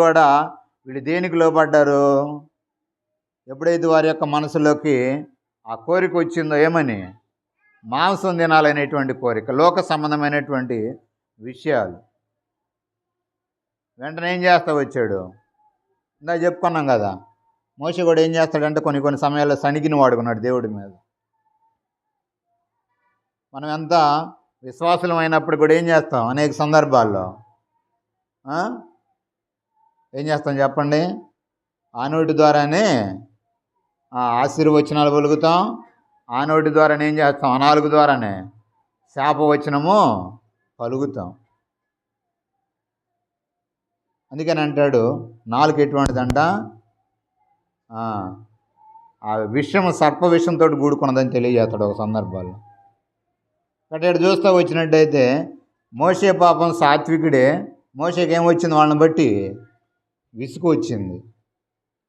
కూడా వీళ్ళు దేనికి లోపడ్డారు? ఎప్పుడైతే వారి యొక్క మనసులోకి ఆ కోరిక వచ్చిందో, ఏమని? మాంసం తినాలనేటువంటి కోరిక, లోక సంబంధమైనటువంటి విషయాలు. వెంటనే ఏం చేస్తా వచ్చాడు? ఇందా చెప్పుకున్నాం కదా, మోషే కూడా ఏం చేస్తాడంటే కొన్ని సమయాల్లో సణిగిని వాడుకున్నాడు దేవుడి మీద. మనం ఎంత విశ్వాసులం అయినప్పుడు కూడా ఏం చేస్తాం? అనేక సందర్భాల్లో ఏం చేస్తాం చెప్పండి? ఆ నోటి ద్వారానే ఆశీర్వచనాలు పలుకుతాం, ఆ నోటి ద్వారానే ఏం చేస్తాం? నాలుగు ద్వారానే శాపవచనము పలుకుతాం. అందుకని అంటాడు, నాలుగు ఎటువంటిదంట? ఆ విషయం సర్ప విషయంతో కూడుకున్నదని తెలియజేస్తాడు ఒక సందర్భాల్లో. కాబట్టి చూస్తూ వచ్చినట్టయితే మోషే పాపం సాత్వికుడే. మోషేకి ఏమొచ్చింది? వాళ్ళని బట్టి విసుగు వచ్చింది.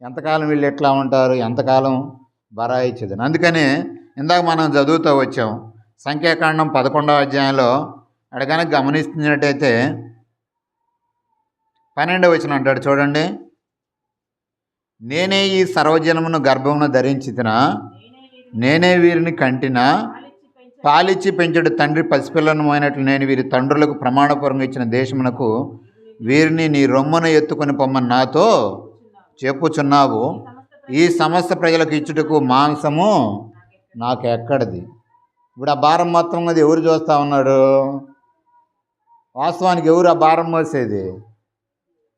ఎంతకాలం వీళ్ళు ఎట్లా ఉంటారు, ఎంతకాలం బరాయిచ్చేది. అందుకని ఇందాక మనం చదువుతూ వచ్చాం, సంఖ్యాకాండం 11వ అధ్యాయంలో అడగానే గమనిస్తున్నట్టయితే 12వ వచనం అంటాడు చూడండి, నేనే ఈ సర్వజనమును గర్భమును ధరించితినా, నేనే వీరిని కంటినా, పాలిచ్చి పెంచడు తండ్రి పసిపిల్లను అయినట్లు నేను వీరి తండ్రులకు ప్రమాణపూర్వకంగా ఇచ్చిన దేశమునకు వీరిని నీ రొమ్మను ఎత్తుకొని పొమ్మని నాతో చెప్పుచున్నావు. ఈ సమస్త ప్రజలకు ఇచ్చుటకు మాంసము నాకు ఎక్కడిది? ఇప్పుడు ఆ భారం మొత్తం అది ఎవరు చూస్తూ ఉన్నాడు? వాస్తవానికి ఎవరు ఆ భారం మోసేది?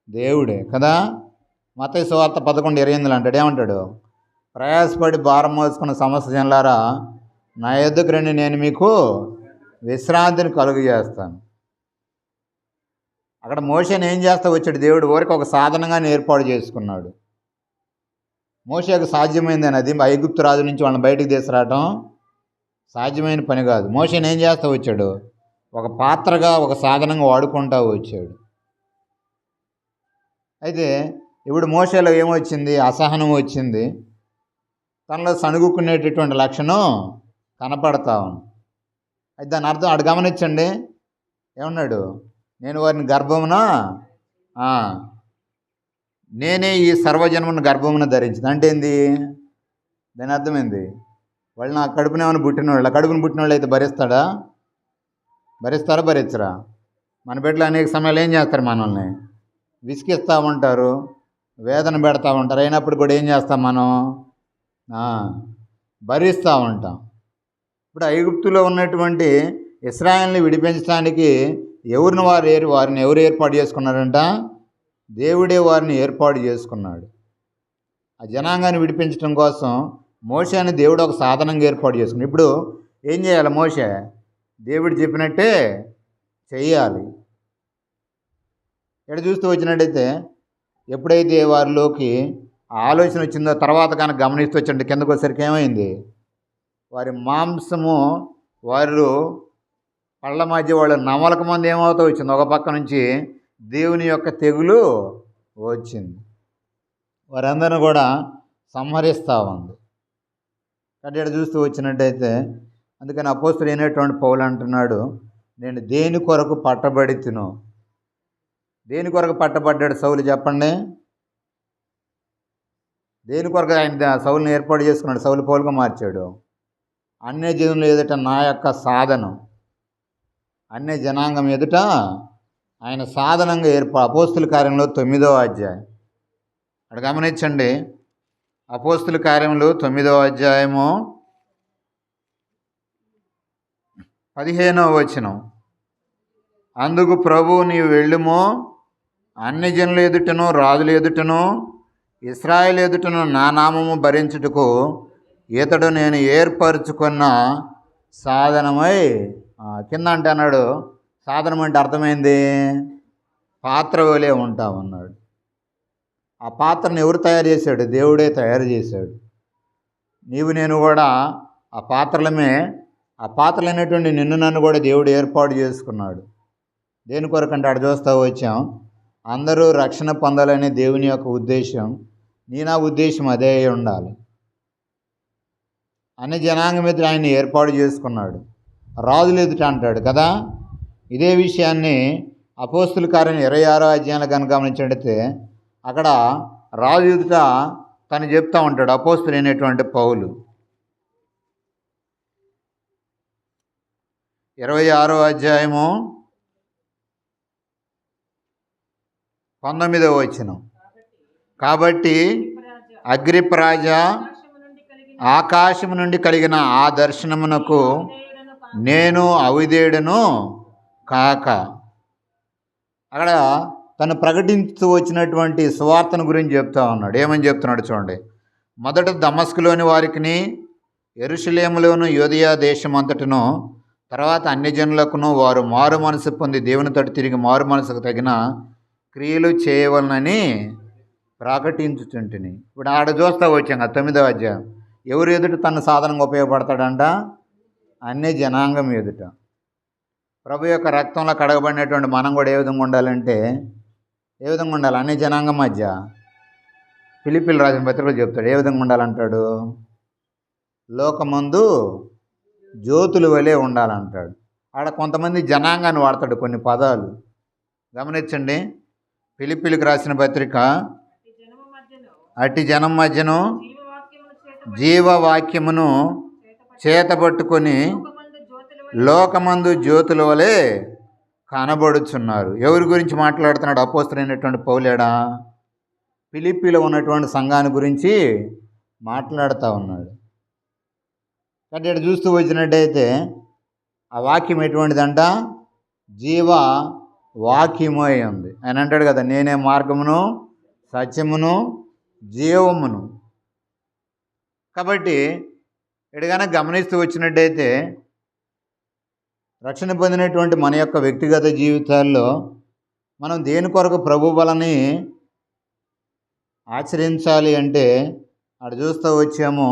దేవుడే కదా. మత్తయి సువార్త 11:28 అంటాడు, ఏమంటాడు? ప్రయాసపడి భారం మోసుకున్న సమస్త జనులారా నా యొద్దకు రండి, నేను మీకు విశ్రాంతిని కలుగజేస్తాను. అక్కడ మోషేని ఏం చేస్తా వచ్చాడు? దేవుడు ఊరికి ఒక సాధనంగానే ఏర్పాటు చేసుకున్నాడు. మోషేకు సాధ్యమైందని అది ఐగుప్తు రాజు నుంచి వాళ్ళని బయటికి తీసుకురావటం సాధ్యమైన పని కాదు. మోషేని ఏం చేస్తా వచ్చాడు? ఒక పాత్రగా, ఒక సాధనంగా వాడుకుంటూ వచ్చాడు. అయితే ఇప్పుడు మోషేలో ఏమొచ్చింది? అసహనం వచ్చింది. తనలో సణుగుకునేటటువంటి లక్షణం కనపడతా ఉంది. అయితే దాని అర్థం అటు గమనించండి, ఏమన్నాడు? నేను వారిని గర్భమున నేనే ఈ సర్వజన్మను గర్భమున ధరించింది అంటే ఏంది? దాని అర్థమైంది, వాళ్ళు నా కడుపునేమన్నా పుట్టినవాళ్ళు. కడుపుని పుట్టినవాళ్ళు అయితే భరిస్తారా? భరించరా? మన బిడ్డలు అనేక సమయాలు ఏం చేస్తారు? మనల్ని విసిగిస్తూ ఉంటారు, వేదన పెడతా ఉంటారు. అయినప్పుడు కూడా ఏం చేస్తాం? మనం భరిస్తూ ఉంటాం. ఇప్పుడు ఐగుప్తులో ఉన్నటువంటి ఇశ్రాయేలుని విడిపించడానికి వారిని ఎవరు ఏర్పాటు చేసుకున్నారంట? దేవుడే వారిని ఏర్పాటు చేసుకున్నాడు. ఆ జనాంగాన్ని విడిపించడం కోసం మోషేని దేవుడు ఒక సాధనంగా ఏర్పాటు చేసుకున్నాడు. ఇప్పుడు ఏం చేయాలి? మోషే దేవుడు చెప్పినట్టే చెయ్యాలి. ఇక్కడ చూస్తూ వచ్చినట్టయితే ఎప్పుడైతే వారిలోకి ఆలోచన వచ్చిందో తర్వాత కనుక గమనిస్తూ వచ్చినట్టు కిందకు వచ్చేసరికి ఏమైంది? వారి మాంసము వారు పళ్ళ మధ్య వాళ్ళు నమలక మంది ఏమవుతూ వచ్చింది? ఒక పక్క నుంచి దేవుని యొక్క తెగులు వచ్చింది, వారందరిని కూడా సంహరిస్తూ ఉంది. కాబట్టి ఇక్కడ చూస్తూ వచ్చినట్టయితే అందుకని అపోస్తులు అయినటువంటి పౌలు అంటున్నాడు, నేను దేని కొరకు పట్టబడి తిను. దేని కొరకు పట్టబడ్డాడు సౌలు చెప్పండి? దేని కొరకు ఆయన సౌలుని ఏర్పాటు చేసుకున్నాడు? సౌలు పౌలుగా మార్చాడు. అన్య జనుల ఎదుట నా యొక్క సాధనం, అన్య జనాంగం ఎదుట ఆయన సాధనంగా అపోస్తుల కార్యంలో 9వ అధ్యాయం అక్కడ గమనించండి. అపోస్తుల కార్యములు 9వ అధ్యాయము 15వ వచనం, అందుకు ప్రభువు నీవు వెళ్ళుము, అన్ని జనుల ఎదుటను రాజుల ఎదుటను ఇశ్రాయేలు ఎదుటను నా నామము భరించుటకు ఇతడు నేను ఏర్పరచుకున్న సాధనమై కింద అంటే అన్నాడు. సాధనం అంటే అర్థమైంది, పాత్ర వలె ఉంటామన్నాడు. ఆ పాత్రను ఎవరు తయారు చేశాడు? దేవుడే తయారు చేశాడు. నీవు నేను కూడా ఆ పాత్రలమే. ఆ పాత్రలైనటువంటి నిన్ను నన్ను కూడా దేవుడు ఏర్పాటు చేసుకున్నాడు. దేని కొరకంటే అక్కడ చూస్తూ వచ్చాం, అందరూ రక్షణ పొందాలనే దేవుని యొక్క ఉద్దేశం. నా ఉద్దేశం అదే ఉండాలి. అన్ని జనాంగం ఎదుట ఆయన ఏర్పాటు చేసుకున్నాడు. రాజులు ఎదుట అంటాడు కదా. ఇదే విషయాన్ని అపోస్తుల కార్యం 26వ అధ్యాయంలో కనుక గమనించినట్లయితే అక్కడ రాజు ఎదుట తను చెప్తా ఉంటాడు అపోస్తులైనటువంటి పౌలు. 26వ అధ్యాయము 19వ వచనం. కాబట్టి అగ్రిప్పరాజా, ఆకాశము నుండి కలిగిన ఆ దర్శనమునకు నేను అవిధేయుడను కాక. అక్కడ తను ప్రకటిస్తూ వచ్చినటువంటి సువార్తను గురించి చెప్తా ఉన్నాడు. ఏమని చెప్తున్నాడు చూడండి. మొదట దమస్కులోని వారికిని, యెరూషలేములోను, యూదయ దేశమంతటను, తర్వాత అన్యజనులకును వారు మారు మనసు పొంది దేవుని తట్టు తిరిగి మారు మనసుకు తగిన క్రియలు చేయవలనని ప్రకటించుచుంటిని. ఇప్పుడు ఆడ చూస్తా వచ్చాం 9వ అధ్యాయం. ఎవరు ఎదుట తన సాధనంగా ఉపయోగపడతాడంట? అన్ని జనాంగం ఎదుట. ప్రభు యొక్క రక్తంలో కడగబడినటువంటి మనం కూడా ఏ విధంగా ఉండాలంటే, ఏ విధంగా ఉండాలి? అన్ని జనాంగం మధ్య ఫిలిప్పీలు రాసిన పత్రికలు చెప్తాడు. ఏ విధంగా ఉండాలంటాడు? లోకమందు జ్యోతుల వలె ఉండాలంటాడు. ఆడ కొంతమంది జనాంగాన్ని వాడతాడు కొన్ని పదాలు గమనించండి. ఫిలిప్పీలకు రాసిన పత్రిక, అట్టి జనం మధ్యను జీవవాక్యమును చేతబట్టుకొని లోకమందు జ్యోతుల వలె కనబడుచున్నారు. ఎవరి గురించి మాట్లాడుతున్నాడు అపోస్తలుడైనటువంటి పౌలేడా? ఫిలిప్పీలో ఉన్నటువంటి సంఘాన్ని గురించి మాట్లాడుతూ ఉన్నాడు. కాబట్టి ఇక్కడ చూస్తూ వచ్చినట్టయితే ఆ వాక్యం ఎటువంటిదంట? జీవ వాక్యమై ఉంది. ఆయన అంటాడు కదా, నేనే మార్గమును, సత్యమును, జీవమును. కాబట్టి ఎడగానే గమనిస్తూ వచ్చినట్టయితే రక్షణ పొందినటువంటి మన యొక్క వ్యక్తిగత జీవితాల్లో మనం దేని కొరకు ప్రభు బలని ఆచరించాలి అంటే అక్కడ చూస్తూ వచ్చాము,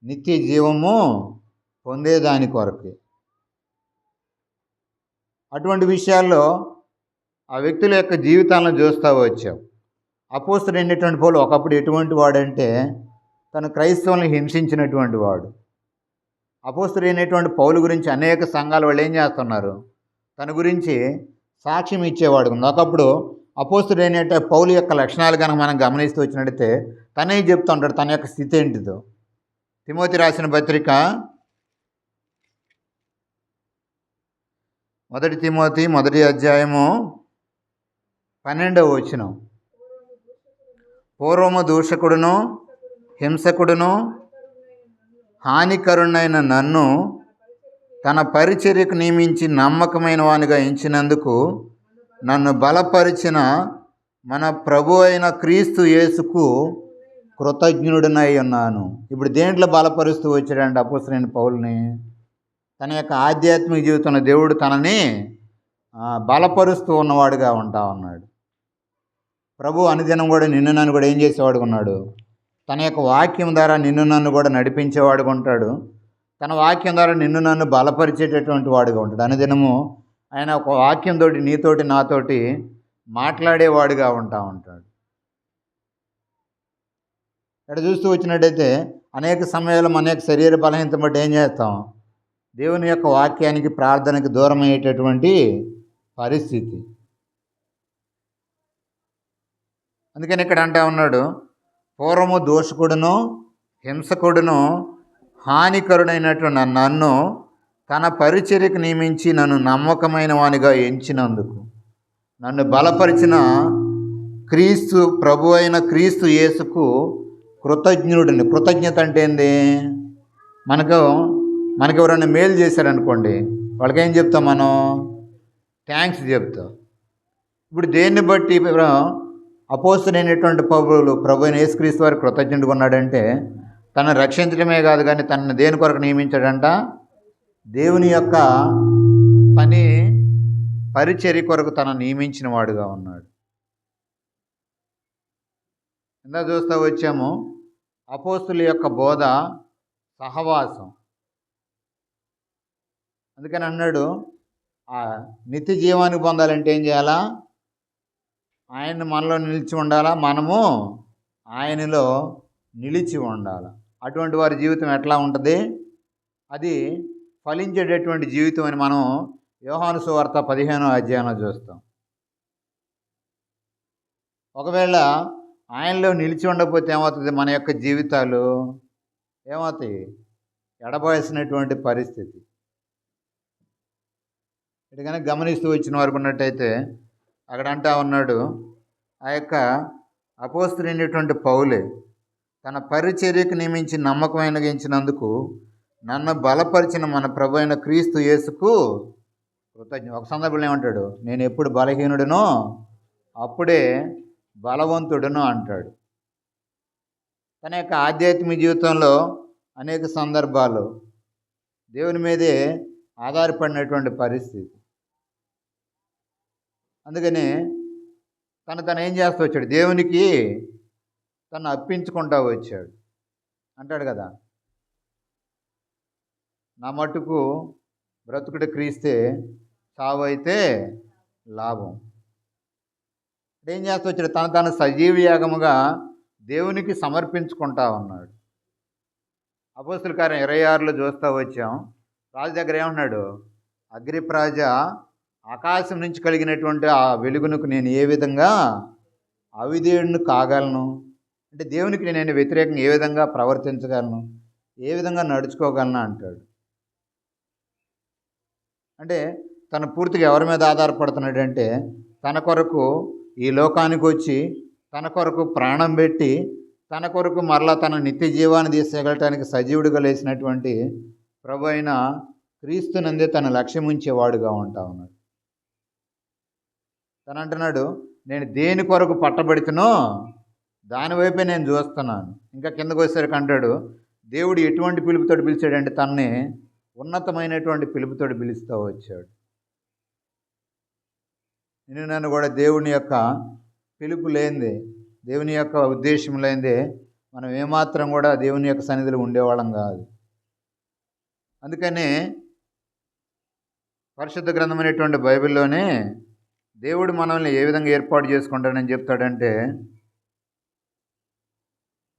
నిత్య జీవము పొందేదాని కొరకు. అటువంటి విషయాల్లో ఆ వ్యక్తుల యొక్క జీవితాలను చూస్తూ వచ్చాం. అపోస్తలుడైనటువంటి పౌలు ఒకప్పుడు ఎటువంటి వాడంటే తను క్రైస్తవులను హింసించినటువంటి వాడు. అపోస్తలుడైనటువంటి పౌలు గురించి అనేక సంఘాల వాళ్ళు ఏం చేస్తున్నారు? తన గురించి సాక్ష్యం ఇచ్చేవాడు. ఒకప్పుడు అపోస్తలుడైన పౌలు యొక్క లక్షణాలు కనుక మనం గమనిస్తూ వచ్చినట్టయితే తనే చెప్తూ ఉంటాడు తన యొక్క స్థితి ఏంటిదో. తిమోతి రాసిన పత్రిక, 1 తిమోతి 1వ అధ్యాయము 12వ వచనం. పూర్వము దూషకుడును, హింసకుడును, హానికరుణైన నన్ను తన పరిచర్యకు నియమించి నమ్మకమైన వానిగా ఎంచినందుకు నన్ను బలపరిచిన మన ప్రభు అయిన క్రీస్తు యేసుకు కృతజ్ఞుడినై ఉన్నాను. ఇప్పుడు దేంట్లో బలపరుస్తూ వచ్చాడంటే అపోస్తలుడైన పౌలుని? తన యొక్క ఆధ్యాత్మిక జీవితంలో దేవుడు తనని బలపరుస్తూ ఉన్నవాడుగా ఉంటా ఉన్నాడు. ప్రభు అనుదినం కూడా నిన్ను నన్ను కూడా ఏం చేసేవాడుగా ఉన్నాడు? తన యొక్క వాక్యం ద్వారా నిన్ను నన్ను కూడా నడిపించేవాడుగా ఉంటాడు. తన వాక్యం ద్వారా నిన్ను నన్ను బలపరిచేటటువంటి వాడుగా ఉంటాడు. అనుదినము ఆయన ఒక వాక్యంతో నీతోటి నాతోటి మాట్లాడేవాడుగా ఉంటాడు. ఇక్కడ చూస్తూ వచ్చినట్టయితే అనేక సమయాల్లో మన యొక్క శరీర బలహీనత బట్టి ఏం చేస్తాం? దేవుని యొక్క వాక్యానికి, ప్రార్థనకి దూరం అయ్యేటటువంటి పరిస్థితి. అందుకని ఇక్కడ అంటా ఉన్నాడు, పూర్వము దోషకుడును, హింసకుడును, హానికరుడైనటువంటి నన్ను తన పరిచర్యకు నియమించి నన్ను నమ్మకమైన వానిగా ఎంచినందుకు నన్ను బలపరిచిన క్రీస్తు ప్రభు అయిన క్రీస్తు యేసుకు కృతజ్ఞుడిని. కృతజ్ఞత అంటే ఏంది? మనకు ఎవరైనా మేలు చేశారనుకోండి, వాళ్ళకేం చెప్తాం మనం? థ్యాంక్స్ చెప్తాం. ఇప్పుడు దేన్ని బట్టి అపోస్తలుడైనటువంటి పౌలు ప్రభు అయిన యేసుక్రీస్తు వారు కృతజ్ఞుడిగా ఉన్నాడంటే తనను రక్షించడమే కాదు కానీ తనను దేని కొరకు నియమించాడంట? దేవుని యొక్క పని పరిచర్య కొరకు తన నియమించిన వాడుగా ఉన్నాడు. ఇందా చూస్తూ వచ్చాము అపోస్తుల యొక్క బోధ, సహవాసం. అందుకని అన్నాడు ఆ నిత్య జీవానికి పొందాలంటే ఏం చేయాలా? ఆయన మనలో నిలిచి ఉండాలా, మనము ఆయనలో నిలిచి ఉండాలి. అటువంటి వారి జీవితం ఎట్లా ఉంటుంది? అది ఫలించేటటువంటి జీవితం అని మనం యోహాను సువార్త 15వ అధ్యాయంలో చూస్తాం. ఒకవేళ ఆయనలో నిలిచి ఉండకపోతే ఏమవుతుంది? మన యొక్క జీవితాలు ఏమవుతాయి? ఎడబాల్సినటువంటి పరిస్థితి. ఇటు కనుక గమనిస్తూ వచ్చిన వారు ఉన్నట్టయితే అక్కడ అంటా ఉన్నాడు, ఆ యొక్క అపోస్తలుడైనటువంటి పౌలే తన పరిచర్యకు నియమించి నమ్మకమైనగించినందుకు నన్ను బలపరిచిన మన ప్రభు అయిన క్రీస్తు యేసుకు కృతజ్ఞ. ఒక సందర్భంలో ఏమంటాడు? నేను ఎప్పుడు బలహీనుడునో అప్పుడే బలవంతుడును అంటాడు. తన యొక్క ఆధ్యాత్మిక జీవితంలో అనేక సందర్భాలు దేవుని మీదే ఆధారపడినటువంటి పరిస్థితి. అందుకని తను ఏం చేస్తూ వచ్చాడు? దేవునికి తను అర్పించుకుంటూ వచ్చాడు. అంటాడు కదా, నా మట్టుకు బ్రతుకుడు క్రీస్తే, చావు అయితే లాభం. ఏం చేస్తూ వచ్చాడు? తను సజీవ యాగముగా దేవునికి సమర్పించుకుంటా ఉన్నాడు. అపోస్తలుల కార్యం 26లో చూస్తూ వచ్చాం. రాజు దగ్గర ఏమన్నాడు? అగ్రిప్రాజా, ఆకాశం నుంచి కలిగినటువంటి ఆ వెలుగునకు నేను ఏ విధంగా అవిధేయుడిని కాగలను? అంటే దేవునికి నేను వ్యతిరేకంగా ఏ విధంగా ప్రవర్తించగలను, ఏ విధంగా నడుచుకోగలను అంటాడు. అంటే తను పూర్తిగా ఎవరి మీద ఆధారపడుతున్నాడు అంటే, తన కొరకు ఈ లోకానికి వచ్చి తన కొరకు ప్రాణం పెట్టి తన కొరకు మరలా తన నిత్య జీవాన్ని తీసుకెళ్ళటానికి సజీవుడిగా లేచినటువంటి ప్రభు అయిన క్రీస్తునందే తన లక్ష్యం ఉంచేవాడుగా ఉంటా ఉన్నాడు. తను అంటున్నాడు, నేను దేని కొరకు పట్టబడితేనో దానివైపే నేను చూస్తున్నాను. ఇంకా కిందకు వచ్చేసరికి అంటాడు, దేవుడు ఎటువంటి పిలుపుతోటి పిలిచాడంటే తనని ఉన్నతమైనటువంటి పిలుపుతోటి పిలుస్తూ వచ్చాడు. నన్ను కూడా దేవుని యొక్క పిలుపు లేనిదే, దేవుని యొక్క ఉద్దేశం లేనిదే మనం ఏమాత్రం కూడా దేవుని యొక్క సన్నిధిలో ఉండేవాళ్ళం కాదు. అందుకని పరిశుద్ధ గ్రంథం అనేటువంటి బైబిల్లోనే దేవుడు మనల్ని ఏ విధంగా ఏర్పాటు చేసుకుంటాడని చెప్తాడంటే,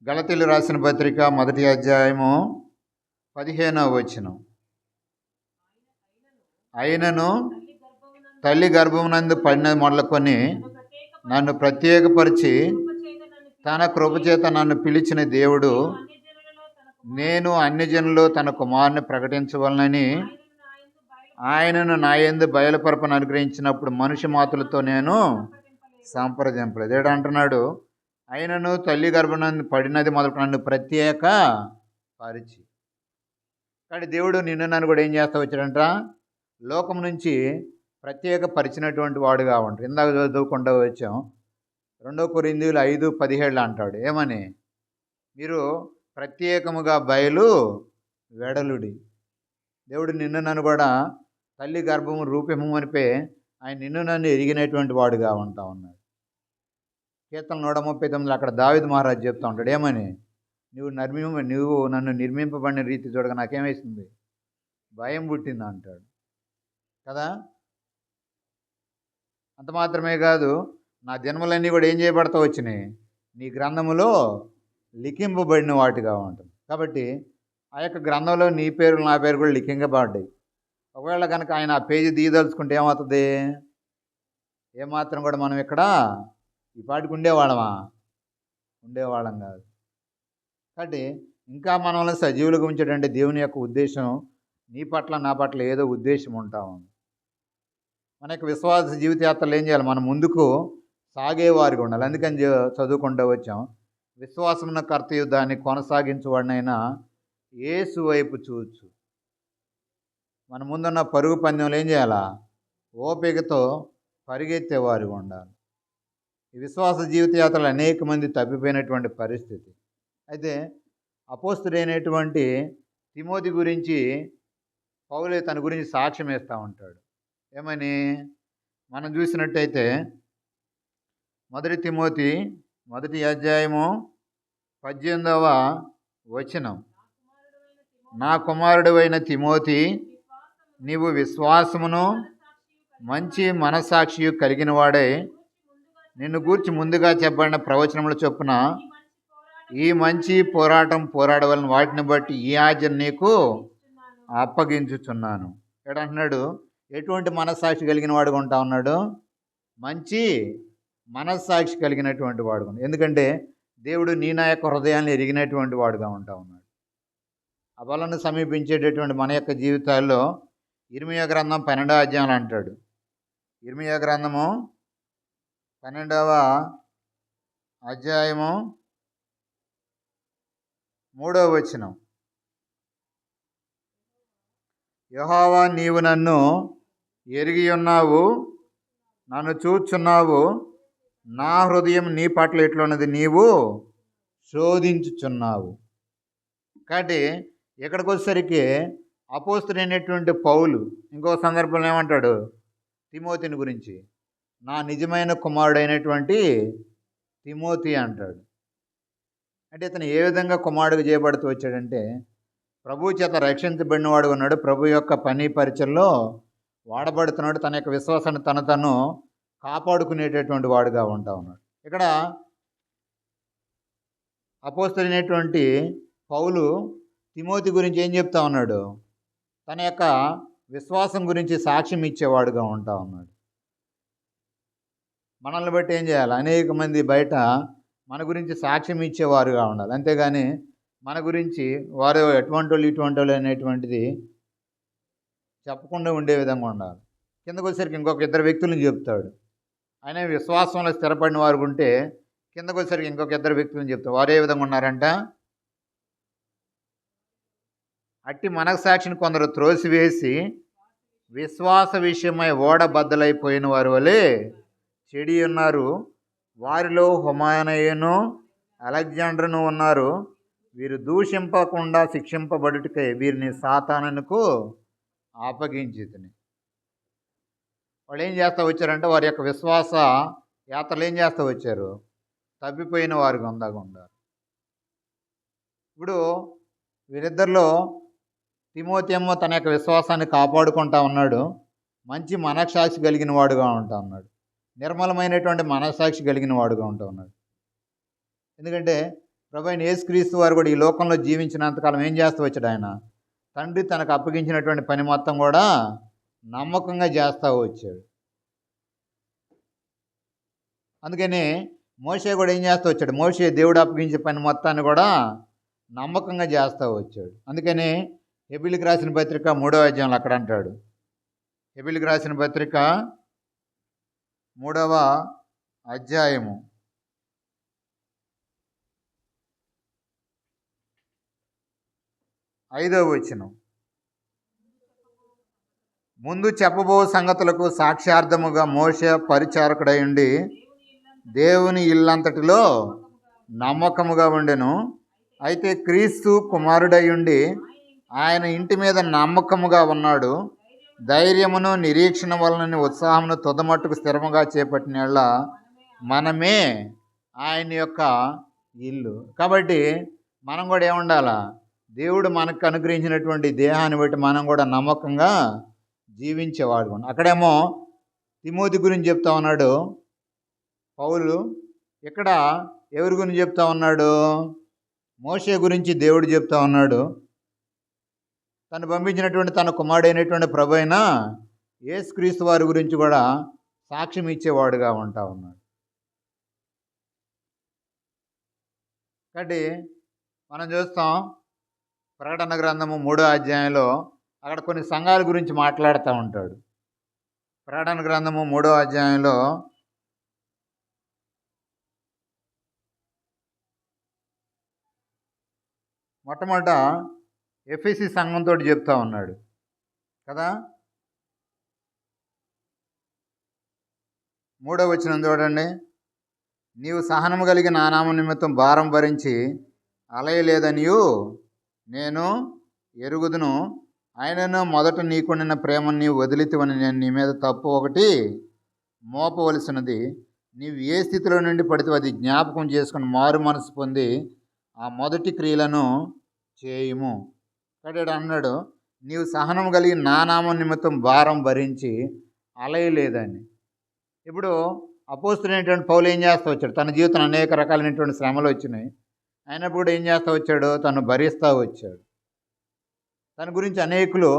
గలతీలు రాసిన పత్రిక 1వ అధ్యాయము 15వ వచనం, అయినను తల్లి గర్భమునందు పడిన మొదలుకొని నన్ను ప్రత్యేకపరిచి తన కృపచేత నన్ను పిలిచిన దేవుడు, నేను అన్ని జనుల్లో తన కుమారుని ప్రకటించవలనని ఆయనను నా యందు బయలుపరపను అనుగ్రహించినప్పుడు మనుష్య మాతులతో నేను సంప్రదింపలేదు. ఏడంటున్నాడు? ఆయనను తల్లి గర్భనందు పడినది మొదలు నన్ను ప్రత్యేక పరిచి. కానీ దేవుడు నన్ను కూడా ఏం చేస్తా వచ్చాడంట? లోకం నుంచి ప్రత్యేక పరిచినటువంటి వాడుగా ఉంటాడు. ఇందాక చదువుకుంటూ వచ్చాం 2 కొరింథీయులు 5:17 అంటాడు. ఏమని? మీరు ప్రత్యేకముగా బయలు వెడలుడి. దేవుడు నన్ను కూడా తల్లి గర్భము రూపము అనిపే ఆయన నన్ను ఎరిగినటువంటి వాడుగా ఉంటా ఉన్నాడు. కీర్తన 139 అక్కడ దావీదు మహారాజు చెప్తా ఉంటాడు. ఏమని? నువ్వు నన్ను నిర్మింపబడిన రీతి చూడగా నాకేమేసింది? భయం పుట్టింది అంటాడు కదా. అంత మాత్రమే కాదు, నా జన్మలన్నీ కూడా ఏం చేయబడతా వచ్చినాయి? నీ గ్రంథములో లిఖింపబడిన వాటిగా ఉంటుంది. కాబట్టి ఆ యొక్క గ్రంథంలో నీ పేరు నా పేరు కూడా లిఖింపబడ్డాయి. ఒకవేళ కనుక ఆయన ఆ పేజీ తీయదలుచుకుంటే ఏమవుతుంది? ఏమాత్రం కూడా మనం ఇక్కడ ఈ పాటికి ఉండేవాళ్ళమా? ఉండేవాళ్ళం కాదు. కాబట్టి ఇంకా మనల్ని సజీవులుగా ఉంచేటంటే దేవుని యొక్క ఉద్దేశం నీ పట్ల నా పట్ల ఏదో ఉద్దేశం ఉంటా ఉంది. మన యొక్క విశ్వాస జీవితయాత్రలు ఏం చేయాలి? మనం ముందుకు సాగేవారిగా ఉండాలి. అందుకని చదువుకుంటూ వచ్చాం, విశ్వాసమున కర్తయు దాన్ని కొనసాగించువాడినైనా యేసు వైపు చూచు. మన ముందున్న పరుగు పందెంలో ఏం చేయాలా? ఓపికతో పరిగెత్తేవారిగా ఉండాలి. ఈ విశ్వాస జీవితయాత్రలు అనేక మంది తప్పిపోయినటువంటి పరిస్థితి. అయితే అపోస్తలుడైనటువంటి తిమోతి గురించి పౌలు తన గురించి సాక్ష్యం వేస్తూ ఉంటాడు. ఏమని? మనం చూసినట్టయితే 1 తిమోతి 1వ అధ్యాయము 18వ వచనం, నా కుమారుడైన తిమోతి, నీవు విశ్వాసమును మంచి మనస్సాక్షి కలిగిన వాడై నిన్ను గూర్చి ముందుగా చెప్పబడిన ప్రవచనముల చొప్పున ఈ మంచి పోరాటం పోరాడవలన వాటిని బట్టి ఈ ఆజ్ఞను నీకు అప్పగించుచున్నాను. ఎడంటున్నాడు? ఎటువంటి మనస్సాక్షి కలిగిన వాడుగా ఉంటా ఉన్నాడు? మంచి మనస్సాక్షి కలిగినటువంటి వాడుగా. ఎందుకంటే దేవుడు నీ నా యొక్క హృదయాన్ని ఎరిగినటువంటి వాడుగా ఉంటా ఉన్నాడు. అబలను సమీపించేటటువంటి మన యొక్క జీవితాల్లో ఇర్మియా గ్రంథం 12వ అధ్యాయంలో అంటాడు. ఇర్మియా గ్రంథము 12వ అధ్యాయము 3వ వచనం. యెహోవా, నీవు నన్ను ఎరిగి ఉన్నావు, నన్ను చూచున్నావు, నా హృదయం నీ పట్ల ఎట్లున్నది నీవు శోధించుచున్నావు. కాబట్టి ఇక్కడికి వచ్చేసరికి అపోస్తలుడైనటువంటి పౌలు ఇంకో సందర్భంలో ఏమంటాడు తిమోతిని గురించి, నా నిజమైన కుమారుడైనటువంటి తిమోతి అంటాడు. అంటే ఇతను ఏ విధంగా కుమారుడిగా చేయబడుతూ వచ్చాడంటే, ప్రభు చేత రక్షించబడినవాడు ఉన్నాడు, ప్రభు యొక్క పని పరిచయంలో వాడబడుతున్నాడు, తన యొక్క విశ్వాసాన్ని తను కాపాడుకునేటటువంటి వాడుగా ఉంటా ఉన్నాడు. ఇక్కడ అపోస్తలుడైనటువంటి పౌలు తిమోతి గురించి ఏం చెప్తా ఉన్నాడు? తన యొక్క విశ్వాసం గురించి సాక్ష్యం ఇచ్చేవాడుగా ఉంటా ఉన్నాడు. మనల్ని బట్టి ఏం చేయాలి? అనేక మంది బయట మన గురించి సాక్ష్యం ఇచ్చేవారుగా ఉండాలి. అంతేగాని మన గురించి వారు ఎటువంటి వాళ్ళు ఇటువంటి వాళ్ళు అనేటువంటిది చెప్పకుండా ఉండే విధంగా ఉండాలి. కిందకు వచ్చేసరికి ఇంకొక ఇద్దరు వ్యక్తులను చెప్తాడు. ఆయన విశ్వాసంలో స్థిరపడిన వారు ఉంటే కిందకు వచ్చేసరికి ఇంకొక ఇద్దరు వ్యక్తులను చెప్తాడు. వారు ఏ విధంగా ఉన్నారంట? అట్టి మనస్సాక్షిని కొందరు త్రోసివేసి విశ్వాస విషయమై ఓడ బద్దలైపోయిన వారి వలె చెడి ఉన్నారు. వారిలో హుమయనయును అలెగ్జాండరును ఉన్నారు. వీరు దూషింపకుండా శిక్షింపబడుటకై వీరిని సాతానునకు అప్పగించితిని. వాళ్ళు ఏం చేస్తూ వచ్చారంటే వారి యొక్క విశ్వాస యాత్రలు ఏం చేస్తూ వచ్చారు? తప్పిపోయిన వారు గొందాగా ఉన్నారు. ఇప్పుడు వీరిద్దరిలో తిమోతి ఏమో తన యొక్క విశ్వాసాన్ని కాపాడుకుంటా ఉన్నాడు, మంచి మనస్సాక్షి కలిగిన వాడుగా ఉంటా ఉన్నాడు, నిర్మలమైనటువంటి మనస్సాక్షి కలిగిన వాడుగా ఉంటా ఉన్నాడు. ఎందుకంటే ప్రభువైన యేసుక్రీస్తు వారు కూడా ఈ లోకంలో జీవించినంతకాలం ఏం చేస్తూ వచ్చాడు? ఆయన తండ్రి తనకు అప్పగించినటువంటి పని మొత్తం కూడా నమ్మకంగా చేస్తూ వచ్చాడు. అందుకని మోషే కూడా ఏం చేస్తూ వచ్చాడు? మోషే దేవుడు అప్పగించే పని మొత్తాన్ని కూడా నమ్మకంగా చేస్తూ వచ్చాడు. అందుకని హెబీలుకు రాసిన పత్రిక 3వ అధ్యాయంలో అక్కడ అంటాడు. హెబీలుకు రాసిన పత్రిక 3వ అధ్యాయము 5వ వచనం. ముందు చెప్పబో సంగతులకు సాక్ష్యార్థముగా మోషే పరిచారకుడై ఉండి దేవుని ఇల్లంతటిలో నమ్మకముగా ఉండెను. అయితే క్రీస్తు కుమారుడై ఉండి ఆయన ఇంటి మీద నమ్మకముగా ఉన్నాడు. ధైర్యమును నిరీక్షణ వలన ఉత్సాహమును తుదమట్టుకు స్థిరముగా చేపట్టిన మనమే ఆయన యొక్క ఇల్లు. కాబట్టి మనం కూడా ఏముండాలా? దేవుడు మనకు అనుగ్రహించినటువంటి దేహాన్ని బట్టి మనం కూడా నమ్మకంగా జీవించేవాడు. అక్కడేమో తిమోతి గురించి చెప్తా ఉన్నాడు పౌలు, ఇక్కడ ఎవరి గురించి చెప్తా ఉన్నాడు? మోషే గురించి దేవుడు చెప్తా ఉన్నాడు. తను పంపించినటువంటి తన కుమారుడైనటువంటి ప్రభు అయిన యేసుక్రీస్తు వారి గురించి కూడా సాక్ష్యం ఇచ్చేవాడుగా ఉంటా ఉన్నాడు. కాబట్టి మనం చూస్తాం ప్రకటన గ్రంథము 3వ అధ్యాయంలో అక్కడ కొన్ని సంఘాల గురించి మాట్లాడుతూ ఉంటాడు. ప్రకటన గ్రంథము 3వ అధ్యాయంలో మొట్టమొదట ఎఫెసీ సంఘంతో చెప్తా ఉన్నాడు కదా. 3వ వచనం చూడండి. నీవు సహనము కలిగి నా నామం నిమిత్తం భారం భరించి అలయలేదనియు నేను ఎరుగుదును. ఆయనను మొదట నీకుండిన ప్రేమను నీవు వదిలితివని నేను నీ మీద తప్పు ఒకటి మోపవలసినది. నీవు ఏ స్థితిలో నుండి పడితే అది జ్ఞాపకం చేసుకుని మారు మనసు పొంది ఆ మొదటి క్రియలను చేయుము. కాబట్టి అన్నాడు, నీవు సహనం కలిగి నా నామం నిమిత్తం భారం భరించి అలయలేదని. ఇప్పుడు అపోస్తలుడైనటువంటి పౌలు ఏం చేస్తూ వచ్చాడు? తన జీవితంలో అనేక రకాలైనటువంటి శ్రమలు వచ్చినాయి. అయినప్పుడు ఏం చేస్తూ వచ్చాడు? తను భరిస్తూ వచ్చాడు. తన గురించి అనేకులు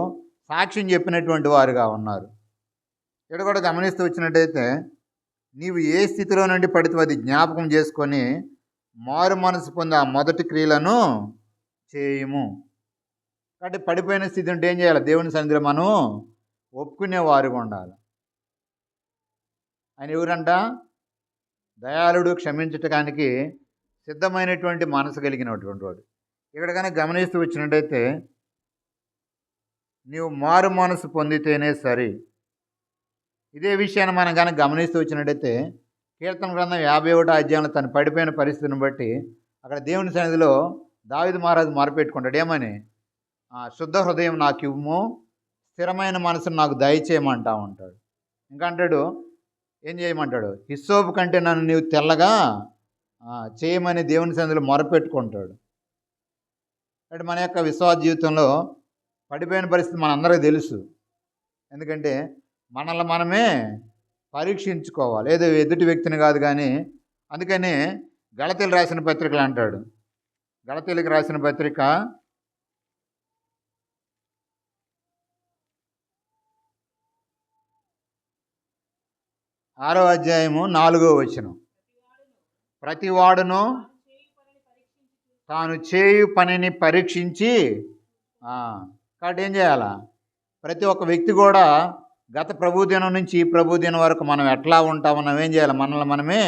సాక్ష్యం చెప్పినటువంటి వారుగా ఉన్నారు. ఇక్కడ కూడా గమనిస్తూ వచ్చినట్టయితే నీవు ఏ స్థితిలో నుండి పడితే అది జ్ఞాపకం చేసుకొని మారు మనసు పొంది ఆ మొదటి క్రియలను చేయము. కాబట్టి పడిపోయిన స్థితి ఉంటే ఏం చేయాలి? దేవుని సన్నిధిలో మనం ఒప్పుకునేవారుగా ఉండాలి. ఆయన ఎవరంట? దయాళుడు, క్షమించటానికి సిద్ధమైనటువంటి మనసు కలిగినటువంటి వాడు. ఇక్కడ కానీ గమనిస్తూ వచ్చినట్టయితే నీవు మారు మనసు పొందితేనే సరి. ఇదే విషయాన్ని మనం కానీ గమనిస్తూ వచ్చినట్టయితే కీర్తన గ్రంథం 51వ అధ్యాయంలో తను పడిపోయిన పరిస్థితిని బట్టి అక్కడ దేవుని సన్నిధిలో దావీదు మహారాజు మొరపెట్టుకుంటాడు. ఏమని? శుద్ధ హృదయం నాకు ఇవ్వము, స్థిరమైన మనసును నాకు దయచేయమంటా ఉంటాడు. ఇంకా అంటాడు, ఏం చేయమంటాడు? హిస్సోపు కంటే నన్ను నీవు తెల్లగా చేయమని దేవుని సన్నిధిలో మొరపెట్టుకుంటాడు. అంటే మన యొక్క విశ్వాస జీవితంలో పడిపోయిన పరిస్థితి మనందరికీ తెలుసు. ఎందుకంటే మనల్ని మనమే పరీక్షించుకోవాలి, ఏదో ఎదుటి వ్యక్తిని కాదు. కానీ అందుకని గళతీయులకు రాసిన పత్రికలు అంటాడు. గళతీయులకు రాసిన పత్రిక 6వ అధ్యాయము 4వ వచనం, ప్రతివాడును తాను చేయు పనిని పరీక్షించి. కాబట్టి ఏం చేయాలా? ప్రతి ఒక్క వ్యక్తి కూడా గత ప్రభుదినం నుంచి ఈ ప్రభుదినం వరకు మనం ఎట్లా ఉంటామో మనం ఏం చేయాలి? మనల్ని మనమే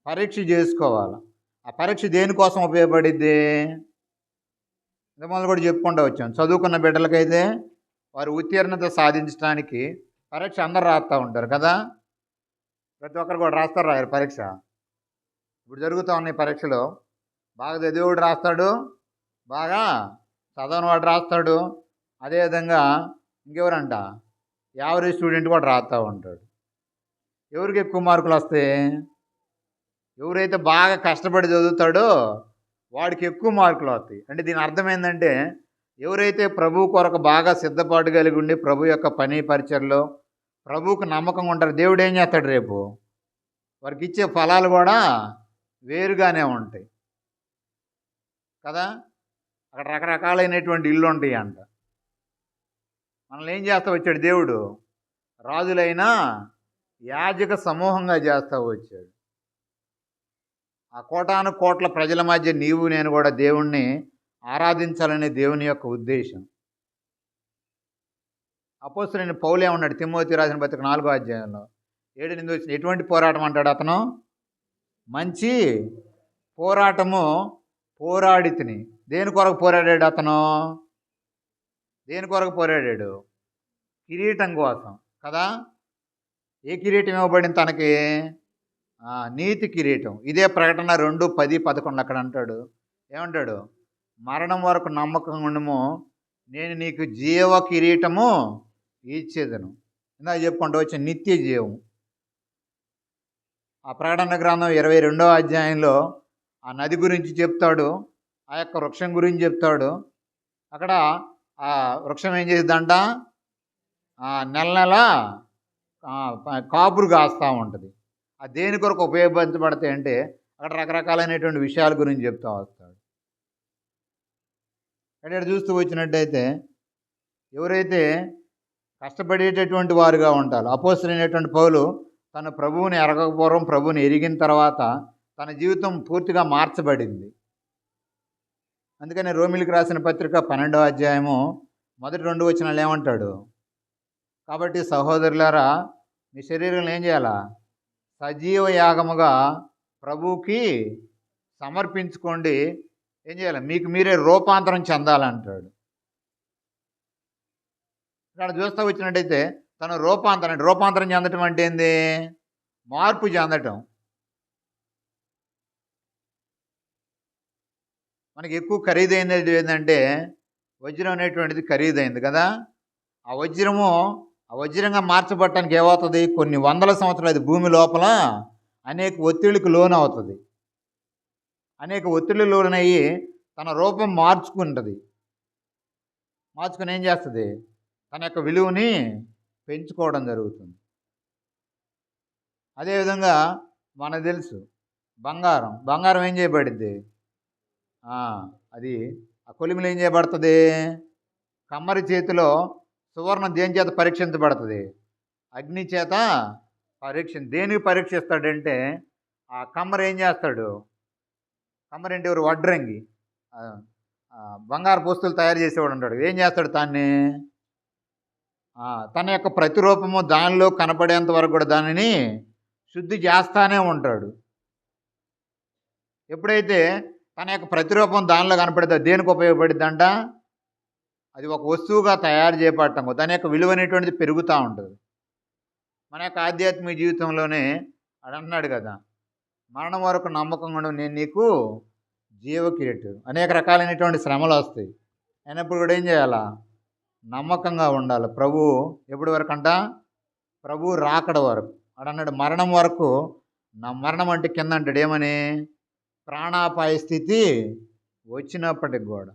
పరీక్ష చేసుకోవాలి. ఆ పరీక్ష దేనికోసం ఉపయోగపడిద్ది? ఇంతకుముందు కూడా చెప్పుకుంటూ వచ్చాం. చదువుకున్న బిడ్డలకైతే వారు ఉత్తీర్ణత సాధించడానికి పరీక్ష అందరు రాస్తూ ఉంటారు కదా. ప్రతి ఒక్కరు కూడా రాస్తారు, రాయరు పరీక్ష. ఇప్పుడు జరుగుతూ ఉన్నాయి పరీక్షలు. బాగా చదివేవాడు రాస్తాడు, బాగా చదవని వాడు రాస్తాడు. అదేవిధంగా ఇంకెవరంట, యావరేజ్ స్టూడెంట్ కూడా రాస్తూ ఉంటాడు. ఎవరికి ఎక్కువ మార్కులు వస్తాయి? ఎవరైతే బాగా కష్టపడి చదువుతాడో వాడికి ఎక్కువ మార్కులు వస్తాయి. అంటే దీని అర్థం ఏంటంటే, ఎవరైతే ప్రభు కొరకు బాగా సిద్ధపాటు కలిగి ఉండి ప్రభు యొక్క పని పరిచయలో ప్రభువుకు నమ్మకంగా ఉంటారు, దేవుడు ఏం చేస్తాడు? రేపు వారికి ఇచ్చే ఫలాలు కూడా వేరుగానే ఉంటాయి కదా. అక్కడ రకరకాలైనటువంటి ఇల్లు ఉంటాయి అంట. మనల్ని ఏం చేస్తా వచ్చాడు దేవుడు? రాజులైనా యాజక సమూహంగా చేస్తూ వచ్చాడు. ఆ కోటాను కోట్ల ప్రజల మధ్య నీవు నేను కూడా దేవుణ్ణి ఆరాధించాలనే దేవుని యొక్క ఉద్దేశం. అపోస్తలుడైన పౌలు ఏమన్నాడు? తిమోతి రాసిన పత్రిక 4వ అధ్యాయంలో 7-8 వచ్చిన ఎటువంటి పోరాటం అంటాడు అతను? మంచి పోరాటము పోరాడి తిని. దేని కొరకు పోరాడాడు అతను? దేని కొరకు పోరాడాడు? కిరీటం కోసం కదా. ఏ కిరీటం ఇవ్వబడింది తనకి? నీతి కిరీటం. ఇదే ప్రకటన 2:10-11 అక్కడ అంటాడు. ఏమంటాడు? మరణం వరకు నమ్మకంగా ఉండము, నేను నీకు జీవ కిరీటము ఇచ్చేదను. ఇందాక చెప్పుకుంటూ వచ్చే నిత్య జీవం. ఆ ప్రకటన గ్రంథం 22వ అధ్యాయంలో ఆ నది గురించి చెప్తాడు, ఆ యొక్క వృక్షం గురించి చెప్తాడు. అక్కడ ఆ వృక్షం ఏం చేస్తుందంట? నెల నెల కాపురు కాస్తూ ఉంటుంది. ఆ దేని కొరకు ఉపయోగించబడతాయి అంటే అక్కడ రకరకాలైనటువంటి విషయాల గురించి చెప్తూ వస్తాడు. ఇక్కడ చూస్తూ వచ్చినట్టయితే ఎవరైతే కష్టపడేటటువంటి వారుగా ఉంటారు. అపోస్తలుడైనటువంటి పౌలు తన ప్రభువుని ఎరగకపోవడం, ప్రభువుని ఎరిగిన తర్వాత తన జీవితం పూర్తిగా మార్చబడింది. అందుకని రోమిలికి రాసిన పత్రిక 12వ అధ్యాయము మొదటి 2 వచనాలు ఏమంటాడు? కాబట్టి సహోదరులారా, మీ శరీరం ఏం చేయాలా? సజీవ యాగముగా ప్రభువుకి సమర్పించుకోండి. ఏం చేయాలి? మీకు మీరే రూపాంతరం చెందాలంటాడు. ఇక్కడ చూస్తూ వచ్చినట్టయితే తన రూపాంతరం చెందటం అంటే ఏంది? మార్పు చెందటం. మనకి ఎక్కువ ఖరీదైనది ఏంటంటే వజ్రం అనేటువంటిది ఖరీదైంది కదా. ఆ వజ్రంగా మార్చబడటానికి ఏమవుతుంది? కొన్ని వందల సంవత్సరాలు అది భూమి లోపల అనేక ఒత్తిడికి లోన్ అవుతుంది. అనేక ఒత్తిడికి లోనయ్యి తన రూపం మార్చుకుంటుంది. మార్చుకుని ఏం చేస్తుంది? తన యొక్క విలువని పెంచుకోవడం జరుగుతుంది. అదేవిధంగా మనకు తెలుసు బంగారం ఏం చేయబడింది? అది ఆ కొలిమిలో ఏం చేయబడుతుంది? కమ్మరి చేతిలో సువర్ణం దేని చేత పరీక్షించబడుతుంది? అగ్ని చేత దేనికి పరీక్షిస్తాడంటే ఆ కమ్మరు ఏం చేస్తాడు? కమ్మరేంటి? ఎవరు? వడ్రంగి. ఆ, బంగారు వస్తువులు తయారు చేసేవాడు ఉంటాడు. ఏం చేస్తాడు? తన యొక్క ప్రతిరూపము దానిలో కనపడేంత వరకు కూడా దానిని శుద్ధి చేస్తానే ఉంటాడు. ఎప్పుడైతే తన యొక్క ప్రతిరూపం దానిలో కనపడితే దేనికి ఉపయోగపడిద్దంట? అది ఒక వస్తువుగా తయారు చేయబడటం, దాని యొక్క విలువ అనేటువంటిది పెరుగుతూ ఉంటుంది. మన యొక్క ఆధ్యాత్మిక జీవితంలోనే అది అంటున్నాడు కదా, మరణం వరకు నమ్మకంగా ఉండు, నేను నీకు జీవకిరీటం. అనేక రకాలైనటువంటి శ్రమలు వస్తాయి, అయినప్పుడు కూడా ఏం చేయాలా? నమ్మకంగా ఉండాలి. ప్రభు ఎప్పటి వరకు అంట? ప్రభు రాకడ వరకు. అన్నాడు మరణం వరకు. నా మరణం అంటే కింద అంటాడు ఏమని? ప్రాణాపాయ స్థితి వచ్చినప్పటికి కూడా.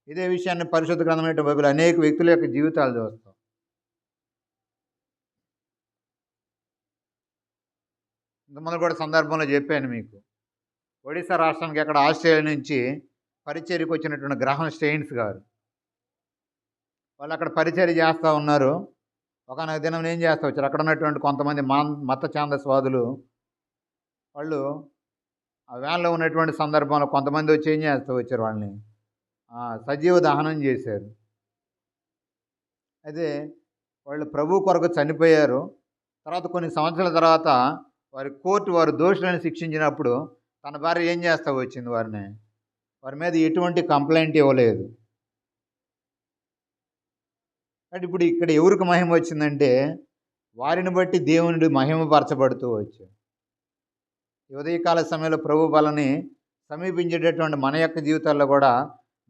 ఇదే విషయాన్ని పరిశుద్ధ గ్రంథమైన బైబిల్ అనేక వ్యక్తుల యొక్క జీవితాలు చూస్తాం. ఇంతకుముందు కూడా సందర్భంలో చెప్పాను మీకు. ఒడిశా రాష్ట్రానికి ఎక్కడ ఆస్ట్రేలియా నుంచి పరిచర్యకు వచ్చినటువంటి గ్రహం స్టెయిన్స్ గారు, వాళ్ళు అక్కడ పరిచర్య చేస్తూ ఉన్నారు. ఒకనొక దినం ఏం చేస్తూ వచ్చారు, అక్కడ ఉన్నటువంటి కొంతమంది మత ఛాందస్వాదులు వాళ్ళు ఆ వ్యాన్లో ఉన్నటువంటి సందర్భంలో కొంతమంది వచ్చి ఏం చేస్తూ వచ్చారు, వాళ్ళని సజీవ దహనం చేశారు. అయితే వాళ్ళు ప్రభు కొరకు చనిపోయారు. తర్వాత కొన్ని సంవత్సరాల తర్వాత వారు దోషులను శిక్షించినప్పుడు తన భార్య ఏం చేస్తూ వచ్చింది, వారి మీద ఎటువంటి కంప్లైంట్ ఇవ్వలేదు. అంటే ఇప్పుడు ఇక్కడ ఎవరికి మహిమ వచ్చిందంటే వారిని బట్టి దేవునుడు మహిమపరచబడుతూ వచ్చాడు. ఉదయకాల సమయంలో ప్రభు బలని సమీపించేటటువంటి మన యొక్క జీవితాల్లో కూడా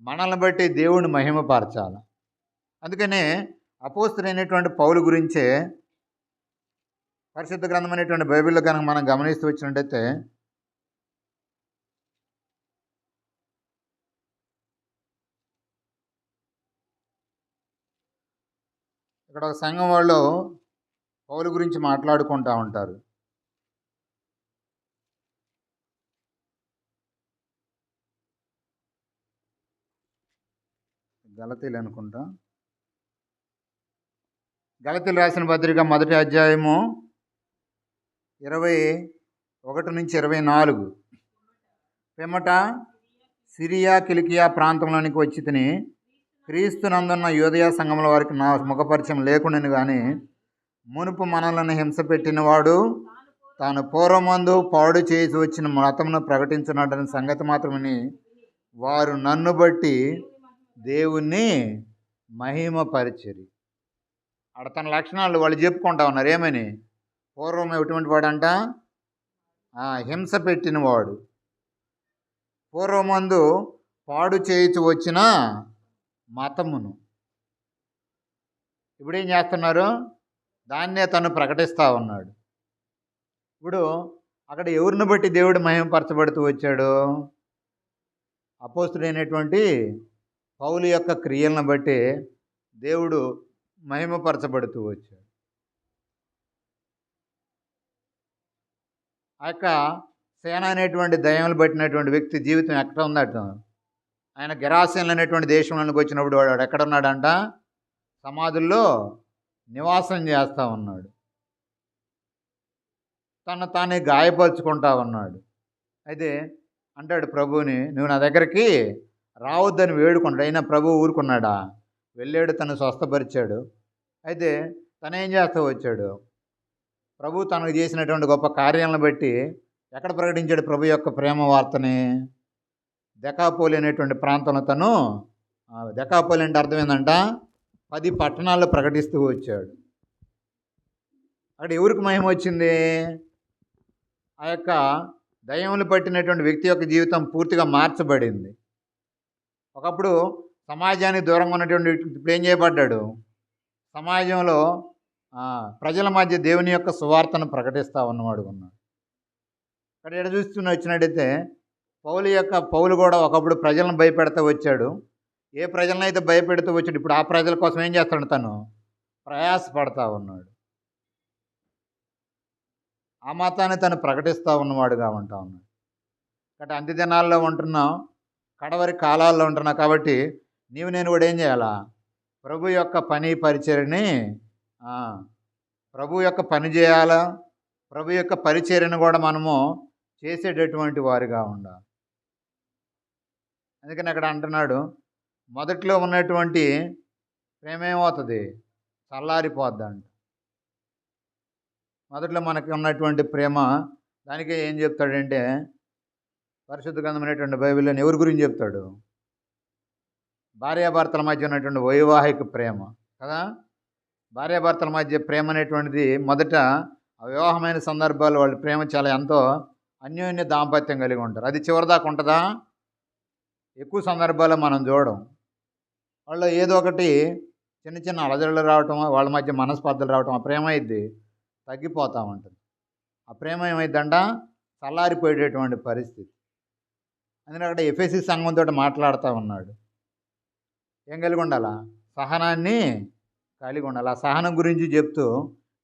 మనల్ని బట్టి దేవుని మహిమపరచాలి. అందుకనే అపోస్తలుడైనటువంటి పౌలు గురించే పరిశుద్ధ గ్రంథం అనేటువంటి బైబిల్లో కనుక మనం గమనిస్తూ వచ్చినట్టయితే ఇక్కడ ఒక సంఘం వాళ్ళు పౌలు గురించి మాట్లాడుకుంటూ ఉంటారు. గలతీలు అనుకుంటా. గలతీలు రాసిన పత్రిక 1వ అధ్యాయము 21 నుంచి 24. పిమ్మట సిరియా కిలికియా ప్రాంతంలోనికి వచ్చి తిని క్రీస్తునందున్న యూదయ సంఘముల వారికి నా ముఖపరిచయం లేకుండాను కానీ మునుపు మనలను హింస పెట్టినవాడు తాను పూర్వమందు పాడు చేసి వచ్చిన మతమును ప్రకటించున్నాడని సంగతి మాత్రమని వారు నన్ను బట్టి దేవుణ్ణి మహిమపరిచిరి. ఆడ తన లక్షణాలు వాళ్ళు చెప్పుకుంటా ఉన్నారు. ఏమని? పూర్వం ఎటువంటి వాడంట? హింస పెట్టినవాడు, పూర్వమందు పాడు చేయించి వచ్చిన మతమును. ఇప్పుడు ఏం చేస్తున్నారు? దాన్నే తను ప్రకటిస్తూ ఉన్నాడు. ఇప్పుడు అక్కడ ఎవరిని బట్టి దేవుడు మహిమపరచబడుతూ వచ్చాడు? అపోస్తుడైనటువంటి పౌలు యొక్క క్రియలను బట్టి దేవుడు మహిమపరచబడుతూ వచ్చాడు. ఆ యొక్క సేన అనేటువంటి దయ్యములు పట్టినటువంటి వ్యక్తి జీవితం ఎక్కడ ఉందట? ఆయన గెరాసీనులు అనేటువంటి దేశంలోకి వచ్చినప్పుడు వాడు ఎక్కడ ఉన్నాడంట? సమాధుల్లో నివాసం చేస్తూ ఉన్నాడు. తను తానే గాయపరుచుకుంటా ఉన్నాడు. అయితే అంటాడు ప్రభువుని, నువ్వు నా దగ్గరికి రావద్దని వేడుకున్నాడు. అయినా ప్రభు ఊరుకున్నాడా? వెళ్ళాడు, తను స్వస్థపరిచాడు. అయితే తను ఏం చేస్తూ వచ్చాడు? ప్రభు తనకు చేసినటువంటి గొప్ప కార్యాలను బట్టి ఎక్కడ ప్రకటించాడు ప్రభు యొక్క ప్రేమ వార్తని? దెకాపోలి అనేటువంటి ప్రాంతంలో తను, దెకాపోలి అంటే అర్థం ఏంటంట? 10 పట్టణాల్లో ప్రకటిస్తూ వచ్చాడు. అక్కడ ఎవరికి మహిమ వచ్చింది? ఆ యొక్క దయ్యములు పట్టినటువంటి వ్యక్తి యొక్క జీవితం పూర్తిగా మార్చబడింది. ఒకప్పుడు సమాజానికి దూరంగా ఉన్నటువంటి వ్యక్తి ఇప్పుడు ఏం చేయబడ్డాడు? సమాజంలో ప్రజల మధ్య దేవుని యొక్క సువార్తను ప్రకటిస్తూ ఉన్నవాడు ఉన్నాడు. ఇక్కడ ఎడ చూస్తున్న వచ్చినట్టయితే పౌలు కూడా ఒకప్పుడు ప్రజలను భయపెడుతూ వచ్చాడు. ఏ ప్రజలనైతే భయపెడుతూ వచ్చాడు, ఇప్పుడు ఆ ప్రజల కోసం ఏం చేస్తాడు? తను ప్రయాసపడతా ఉన్నాడు. ఆ మతాన్ని తను ప్రకటిస్తూ ఉన్నవాడుగా ఉంటా ఉన్నాడు. కాబట్టి అంత్య దినాల్లో ఉంటున్నాం, కడవరి కాలాల్లో ఉంటున్నాం. కాబట్టి నేను కూడా ఏం చేయాలా? ప్రభు యొక్క పని పరిచర్ని ప్రభు యొక్క పని చేయాలా, ప్రభు యొక్క పరిచర్యను కూడా మనము చేసేటటువంటి వారిగా ఉండాలి. అందుకని అక్కడ అంటున్నాడు, మొదట్లో ఉన్నటువంటి ప్రేమ ఏమవుతుంది, చల్లారిపోద్దంట. మొదట్లో మనకి ఉన్నటువంటి ప్రేమ, దానికే ఏం చెప్తాడంటే పరిశుద్ధ గ్రంథమైనటువంటి బైబిల్లో ఎవరి గురించి చెప్తాడు, భార్యాభర్తల మధ్య ఉన్నటువంటి వైవాహిక ప్రేమ కదా. భార్యాభర్తల మధ్య ప్రేమ అనేటువంటిది మొదట అవివాహమైన సందర్భాల్లో వాళ్ళ ప్రేమ చాలా ఎంతో అన్యోన్య దాంపత్యం కలిగి ఉంటారు. అది చివరిదాకా ఉంటుందా? ఎక్కువ సందర్భాల్లో మనం చూడడం. వాళ్ళు ఏదో ఒకటి చిన్న చిన్న అలజడులు రావటం, వాళ్ళ మధ్య మనస్పర్ధలు రావటం, ఆ ప్రేమ అయింది తగ్గిపోతూ ఉంటుంది. ఆ ప్రేమ ఏమైందంట, చల్లారిపోయేటటువంటి పరిస్థితి. అందుకని అక్కడ ఎఫెసీ సంఘంతో మాట్లాడుతూ ఉన్నాడు, ఏం కలిగి ఉండాలా, సహనాన్ని కలిగి ఉండాలి. ఆ సహనం గురించి చెప్తూ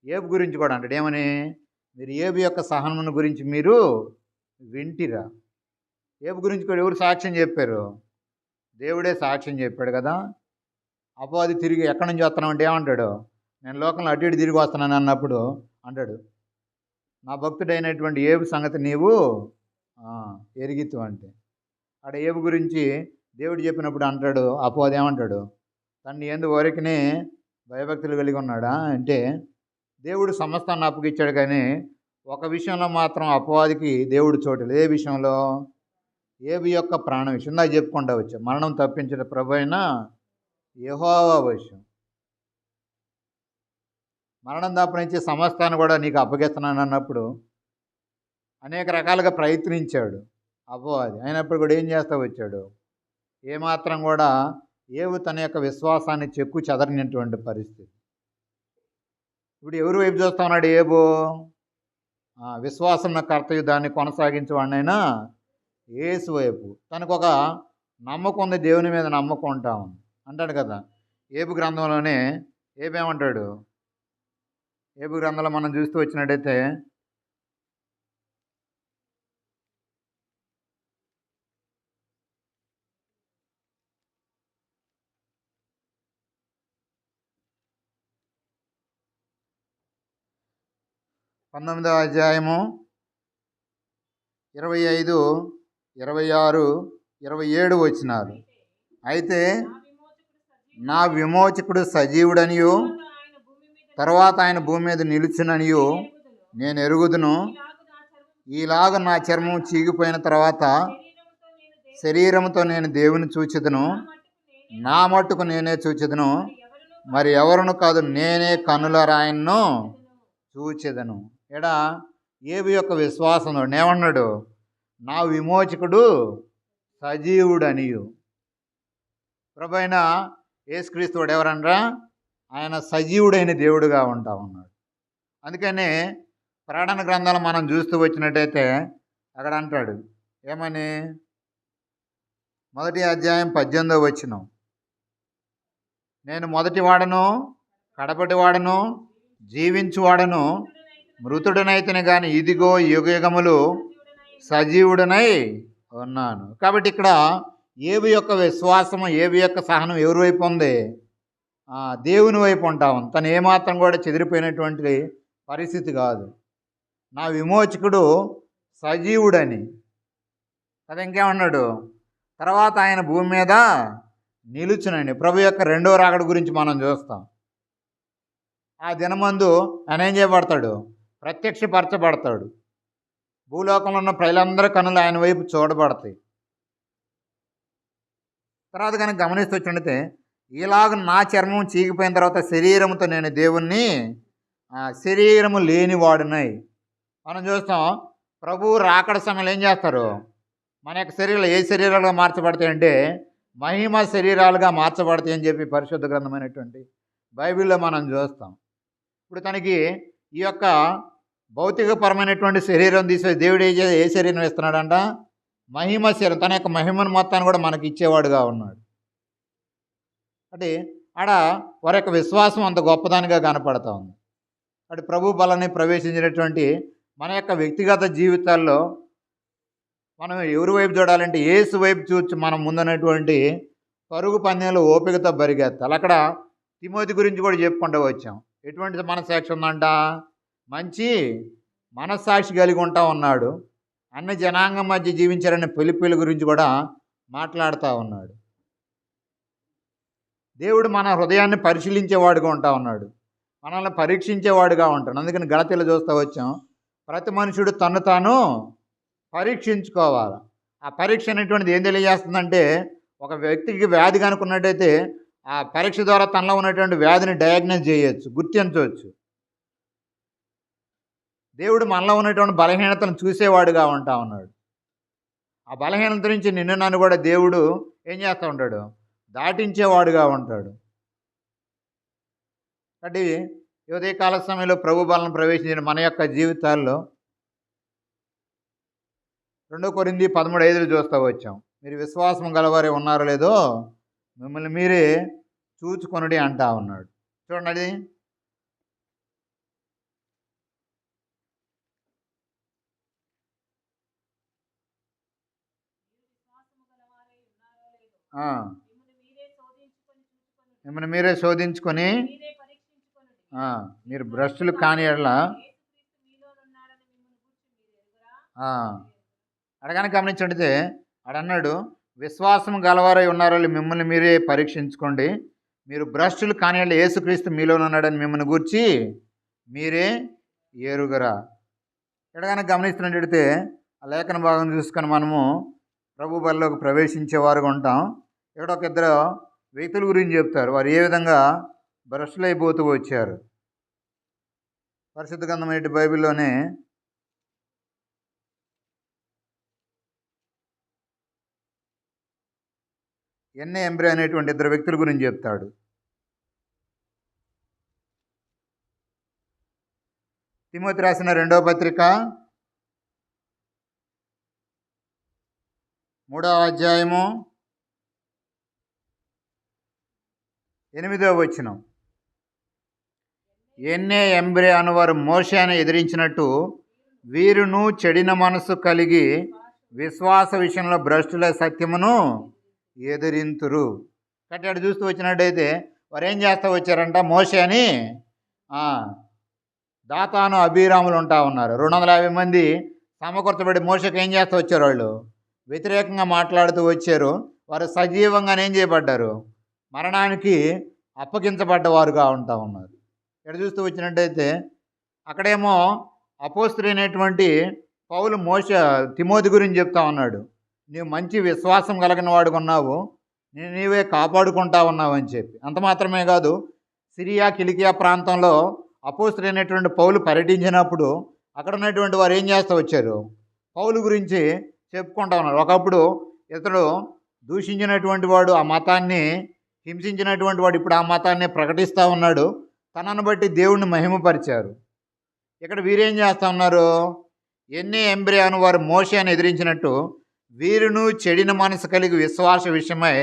ఏబు గురించి కూడా అంటాడు, ఏమని, మీరు ఏబు యొక్క సహనం గురించి మీరు వింటిరా. ఏబు గురించి కూడా ఎవరు సాక్ష్యం చెప్పారు, దేవుడే సాక్ష్యం చెప్పాడు కదా. అపవాది తిరిగి ఎక్కడి నుంచి వస్తున్నావు అంటే ఏమంటాడు, నేను లోకంలో అటు ఇటు తిరిగి వస్తున్నాను అన్నప్పుడు అంటాడు, నా భక్తుడైనటువంటి ఏబు సంగతి నీవు ఎరిగితు అంటే. అక్కడ ఏబు గురించి దేవుడు చెప్పినప్పుడు అంటాడు, అపవాది ఏమంటాడు, తన్ని ఎందు వరకునే భయభక్తులు కలిగి ఉన్నాడా అంటే, దేవుడు సమస్తాన్ని అప్పగిచ్చాడు, కానీ ఒక విషయంలో మాత్రం అపవాదికి దేవుడు చోటు లేదు. ఏ విషయంలో, ఏబు యొక్క ప్రాణ విషయం. నాకు చెప్పుకుంటా వచ్చా, మరణం తప్పించిన ప్రభు అయినా యెహోవా విషయం. మరణం తప్పనించి సమస్తాన్ని కూడా నీకు అప్పగిస్తున్నాను అన్నప్పుడు అనేక రకాలుగా ప్రయత్నించాడు అపవాది. అయినప్పుడు కూడా ఏం చేస్తూ వచ్చాడు, ఏమాత్రం కూడా ఏబు తన యొక్క విశ్వాసాన్ని చెక్కు చెదరనిటువంటి పరిస్థితి. ఇప్పుడు ఎవరు వైపు చూస్తా ఉన్నాడు ఏబు, విశ్వాసం కర్తయు దాన్ని కొనసాగించేవాడినైనా యేసు వైపు. తనకు ఒక నమ్మకం ఉంది, దేవుని మీద నమ్మకం ఉంటాం అంటాడు కదా. ఏబు గ్రంథంలోనే ఏమేమంటాడు, ఏబు గ్రంథంలో మనం చూస్తూ వచ్చినట్టయితే 19వ అధ్యాయము 25, 26, 27 వచనాలు. అయితే నా విమోచకుడు సజీవుడనియు తర్వాత ఆయన భూమి మీద నిలుచుననియు నేను ఎరుగుదును. ఈలాగ నా చర్మం చీగిపోయిన తర్వాత శరీరంతో నేను దేవుని చూచెదను, నా మట్టుకు నేనే చూచెదను, మరి ఎవరును కాదు, నేనే కన్నులారా ఆయన్ను చూచెదను. ఎడా ఏబు యొక్క విశ్వాసం ఏమన్నాడు, నా విమోచకుడు సజీవుడనియు. ప్రభు అయిన యేసుక్రీస్తుడు ఎవరనరా, ఆయన సజీవుడైన దేవుడుగా ఉంటా ఉన్నాడు. అందుకని ప్రకటన గ్రంథాలు మనం చూస్తూ వచ్చినట్టయితే అక్కడ అంటాడు ఏమని, 1వ అధ్యాయం 18వ వచనం, నేను మొదటి వాడను కడపటి వాడను జీవించువాడను మృతుడనైతేనే కానీ ఇదిగో యుగయుగములు సజీవుడనై ఉన్నాను. కాబట్టి ఇక్కడ ఏబు యొక్క విశ్వాసము, ఏబు యొక్క సహనం ఎవరి వైపు ఉంది, దేవుని వైపు ఉంటాం. తను ఏమాత్రం కూడా చెదిరిపోయినటువంటి పరిస్థితి కాదు. నా విమోచకుడు సజీవుడని అది ఇంకేమన్నాడు, తర్వాత ఆయన భూమి మీద నిలుచునని. ప్రభు యొక్క రెండవ రాకడ గురించి మనం చూస్తాం. ఆ దినమందు ఆయన ఏం చేయబడతాడు, ప్రత్యక్షపరచబడతాడు. భూలోకంలో ఉన్న ప్రజలందరూ కనులు ఆయన వైపు చూడబడతాయి. తర్వాత కనుక గమనిస్తూ వచ్చినట్టే, ఇలాగ నా చర్మం చీకిపోయిన తర్వాత శరీరంతో నేను దేవుణ్ణి శరీరము లేనివాడునై. మనం చూస్తాం ప్రభు రాకడ సమయంలో ఏం చేస్తారు, మన యొక్క శరీరాలు ఏ శరీరాలుగా మార్చబడతాయంటే మహిమ శరీరాలుగా మార్చబడతాయి అని చెప్పి పరిశుద్ధ గ్రంథమైనటువంటి బైబిల్లో మనం చూస్తాం. ఇప్పుడు తనకి ఈ యొక్క భౌతికపరమైనటువంటి శరీరం తీసే దేవుడు ఏ శరీరం ఇస్తున్నాడంట, మహిమ శరీరం. తన యొక్క మహిమను మొత్తాన్ని కూడా మనకి ఇచ్చేవాడుగా ఉన్నాడు. అంటే ఆడ వారి యొక్క విశ్వాసం అంత గొప్పదానిగా కనపడతా ఉంది. అటు ప్రభు బలాన్ని ప్రవేశించినటువంటి మన యొక్క వ్యక్తిగత జీవితాల్లో మనం ఎవరి వైపు చూడాలంటే యేసు వైపు చూచి మనం ముందున్నటువంటి పరుగు పందెంలో ఓపికతో పరిగెత్తాలి. అక్కడ తిమోతి గురించి కూడా చెప్పుకుంటూ వచ్చాం. ఎటువంటి మనస్సాక్షి ఉందంట? మంచి మనస్సాక్షి కలిగి ఉంటా ఉన్నాడు. అన్ని జనాంగం మధ్య జీవించారనే పిలుపుల గురించి కూడా మాట్లాడుతూ ఉన్నాడు. దేవుడు మన హృదయాన్ని పరిశీలించేవాడుగా ఉంటా ఉన్నాడు, మనల్ని పరీక్షించేవాడుగా ఉంటాడు. అందుకని గలతీలో చూస్తూ వచ్చాం, ప్రతి మనుషుడు తను తాను పరీక్షించుకోవాలి. ఆ పరీక్ష అనేటువంటిది ఏం తెలియజేస్తుందంటే, ఒక వ్యక్తికి వ్యాధి కనుక్కున్నట్టయితే ఆ పరీక్ష ద్వారా తనలో ఉన్నటువంటి వ్యాధిని డయాగ్నోస్ చేయొచ్చు, గుర్తించవచ్చు. దేవుడు మనలో ఉన్నటువంటి బలహీనతను చూసేవాడుగా ఉంటా ఉన్నాడు. ఆ బలహీనత నుంచి నిన్ను నన్ను కూడా దేవుడు ఏం చేస్తూ ఉంటాడు? దాటించేవాడుగా ఉంటాడు. కాబట్టి ఉదయకాల సమయంలో ప్రభు బలం ప్రవేశించిన మన యొక్క జీవితాల్లో 2 కొరింథీ 13:5 చూస్తూ వచ్చాం. మీరు విశ్వాసం గలవారే ఉన్నారో లేదో మిమ్మల్ని మీరే చూచుకొనుడి అంటా ఉన్నాడు. చూడండి అది. మిమ్మల్ని మీరే శోధించుకొని మీరు భ్రష్టులు కాని ఎడల అడగానే గమనించండితే అడన్నాడు, విశ్వాసం గలవారై ఉన్నారో మిమ్మల్ని మీరే పరీక్షించుకోండి, మీరు భ్రష్టులు కాని ఎడల యేసుక్రీస్తు మీలో ఉన్నాడని మిమ్మల్ని గూర్చి మీరే ఎరుగరా. ఎడగానే గమనిస్తున్నట్టయితే ఆ లేఖన భాగం చూసుకొని మనము ప్రభు బలిలోకి ప్రవేశించేవారుగా ఉంటాం. ఇక్కడ ఒక ఇద్దరు వ్యక్తుల గురించి చెప్తారు, వారు ఏ విధంగా భ్రష్టులైపోతూ వచ్చారు. పరిశుద్ధ గ్రంథం ఏంటి? బైబిల్లోనే ఎన్ఏ ఎంబ్రే అనేటువంటి ఇద్దరు వ్యక్తుల గురించి చెప్తాడు. తిమోతి రాసిన 2వ పత్రిక 3వ అధ్యాయము 8వ వచనం. ఎన్ఏ ఎంబ్రే అనువారు మోషేను ఎదిరించినట్టు వీరును చెడిన మనసు కలిగి విశ్వాస విషయంలో భ్రష్టుల సత్యమును ఎదిరింతురు. కాబట్టి అటు చూస్తూ వచ్చినట్టయితే వారు ఏం చేస్తూ వచ్చారంట? మోషే అని దాతాను అభిరాములు ఉంటా ఉన్నారు. 250 మంది సమకూర్చబడి మోషకి ఏం చేస్తూ వచ్చారు? వాళ్ళు వ్యతిరేకంగా మాట్లాడుతూ వచ్చారు. వారు సజీవంగానే ఏం చేయబడ్డారు? మరణానికి అప్పగించబడ్డవారుగా ఉంటా ఉన్నారు. ఇక్కడ చూస్తూ వచ్చినట్టయితే అక్కడేమో అపోస్తలుడైనటువంటి పౌలు తిమోతి గురించి చెప్తా ఉన్నాడు, నీవు మంచి విశ్వాసం కలిగిన వాడుగా ఉన్నావు, నీవే కాపాడుకుంటా ఉన్నావు అని చెప్పి. అంత మాత్రమే కాదు, సిరియా కిలికియా ప్రాంతంలో అపోస్తలుడైనటువంటి పౌలు పర్యటించినప్పుడు అక్కడ ఉన్నటువంటి వారు ఏం చేస్తూ వచ్చారు? పౌలు గురించి చెప్పుకుంటా ఉన్నారు. ఒకప్పుడు ఇతడు దూషించినటువంటి వాడు, ఆ మతాన్ని హింసించినటువంటి వాడు ఇప్పుడు ఆ మతాన్ని ప్రకటిస్తూ ఉన్నాడు. తనను బట్టి దేవుణ్ణి మహిమపరిచారు. ఇక్కడ వీరేం చేస్తూ ఉన్నారు? ఎన్ఏ ఎంబ్రే అను వారు మోషేను ఎదిరించినట్టు వీరును చెడిన మనసు కలిగి విశ్వాస విషయమై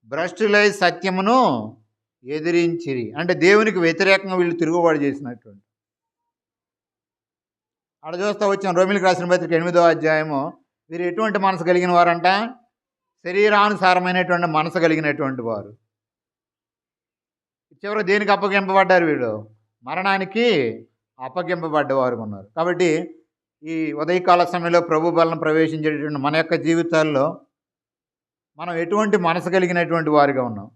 భ్రష్టులై సత్యమును ఎదిరించిరి. అంటే దేవునికి వ్యతిరేకంగా వీళ్ళు తిరుగుబాటు చేసినటువంటి. అక్కడ చూస్తూ వచ్చాం రోమిలికి రాసిన పత్రిక 8వ అధ్యాయము. వీరు ఎటువంటి మనసు కలిగిన వారంట? శరీరానుసారమైనటువంటి మనసు కలిగినటువంటి వారు. చివరి దేనికి అప్పగింపబడ్డారు? వీళ్ళు మరణానికి అప్పగింపబడ్డవారు ఉన్నారు. కాబట్టి ఈ ఉదయకాల సమయంలో ప్రభు బలం ప్రవేశించేటటువంటి మన యొక్క జీవితాల్లో మనం ఎటువంటి మనసు కలిగినటువంటి వారిగా ఉన్నాం?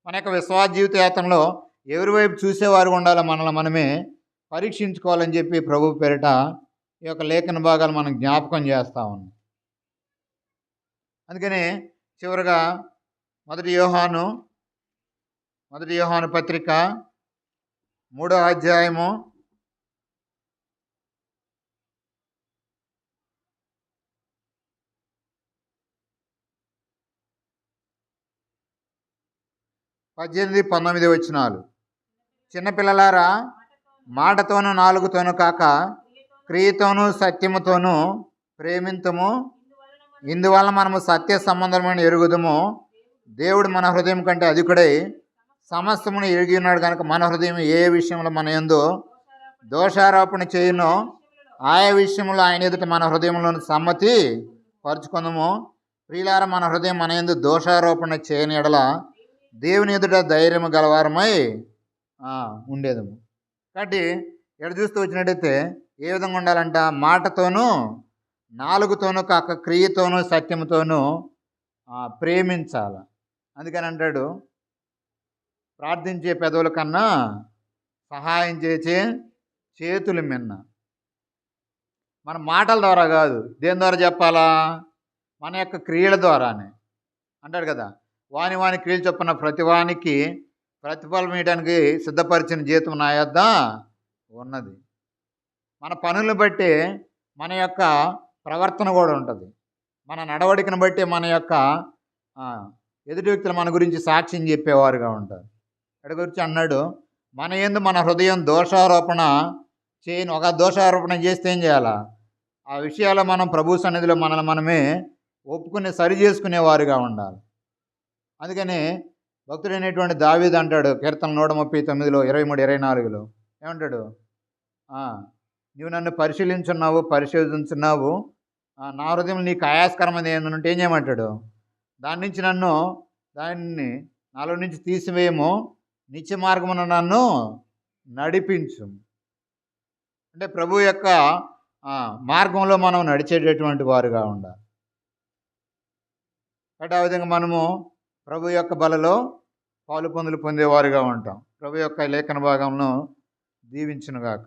మన యొక్క విశ్వాస జీవిత యాత్రలో ఎవరి వైపు చూసేవారు ఉండాలో మనల్ని మనమే పరీక్షించుకోవాలని చెప్పి ప్రభు పేరిట ఈ యొక్క లేఖన భాగాలు మనం జ్ఞాపకం చేస్తూ ఉన్నాం. అందుకని చివరిగా మొదటి యోహాను పత్రిక 3వ అధ్యాయము 18-19 వచనాలు. చిన్నపిల్లలారా, మాటతోనూ నాలుగుతోనూ కాక క్రియతోనూ సత్యముతోనూ ప్రేమింతుము, ఇందువల్ల మనము సత్య సంబంధమైన ఎరుగుదము. దేవుడు మన హృదయం కంటే అధికుడై సమస్తమును ఎరిగి ఉన్నాడు కనుక మన హృదయం ఏ విషయంలో మన యందు దోషారోపణ చేయునో ఆయా విషయంలో ఆయన ఎదుట మన హృదయంలోని సమ్మతి పరుచుకుందాము. ప్రియులారా, మన హృదయం మన యందు దోషారోపణ చేయని ఎడల దేవుని ఎదుట ధైర్యము గలవారమై ఉండేదము. కాబట్టి ఇక్కడ చూస్తూ వచ్చినట్టయితే ఏ విధంగా ఉండాలంట, మాటతోనూ నాలుగుతోనూ కాక క్రియతోనూ సత్యముతోనూ ప్రేమించాలి. అందుకని అంటాడు, ప్రార్థించే పెదవుల కన్నా సహాయం చేసే చేతులు మిన్న. మన మాటల ద్వారా కాదు, దేని ద్వారా చెప్పాలా, మన యొక్క క్రియల ద్వారానే. అంటాడు కదా, వాని వాని క్రియలు చొప్పున ప్రతి వానికి ప్రతిఫలం ఇవ్వడానికి సిద్ధపరిచిన జీతం నా యొద్ద ఉన్నది. మన పనులను బట్టి మన యొక్క ప్రవర్తన కూడా ఉంటుంది. మన నడవడికను బట్టి మన యొక్క ఎదుటి వ్యక్తులు మన గురించి సాక్ష్యం చెప్పేవారుగా ఉంటారు. ఇక్కడ గురించి అన్నాడు, మన యందు మన హృదయం దోషారోపణ చేయను. ఒక దోషారోపణ చేస్తే ఏం చేయాలా, ఆ విషయాల్లో మనం ప్రభు సన్నిధిలో మనల్ని మనమే ఒప్పుకుని సరి చేసుకునేవారుగా ఉండాలి. అందుకని భక్తుడైనటువంటి దావీదు అంటాడు కీర్తన 139 23 24 ఏమంటాడు, నీవు నన్ను పరిశీలించున్నావు, పరిశోధించున్నావు, నా హృదయం నీకు ఆయాస్కరమైనది ఏంటంటే ఏం చేయమంటాడు, దాన్ని నాలో నుంచి తీసివేయము, నిత్య మార్గమున నన్ను నడిపించు. అంటే ప్రభు యొక్క మార్గంలో మనం నడిచేటటువంటి వారుగా ఉండాలి. కాబట్టి ఆ విధంగా మనము ప్రభు యొక్క బలలో పాలు పొందులు పొందేవారుగా ఉంటాం. ప్రభు యొక్క లేఖన భాగంలో దీవించునుగాక.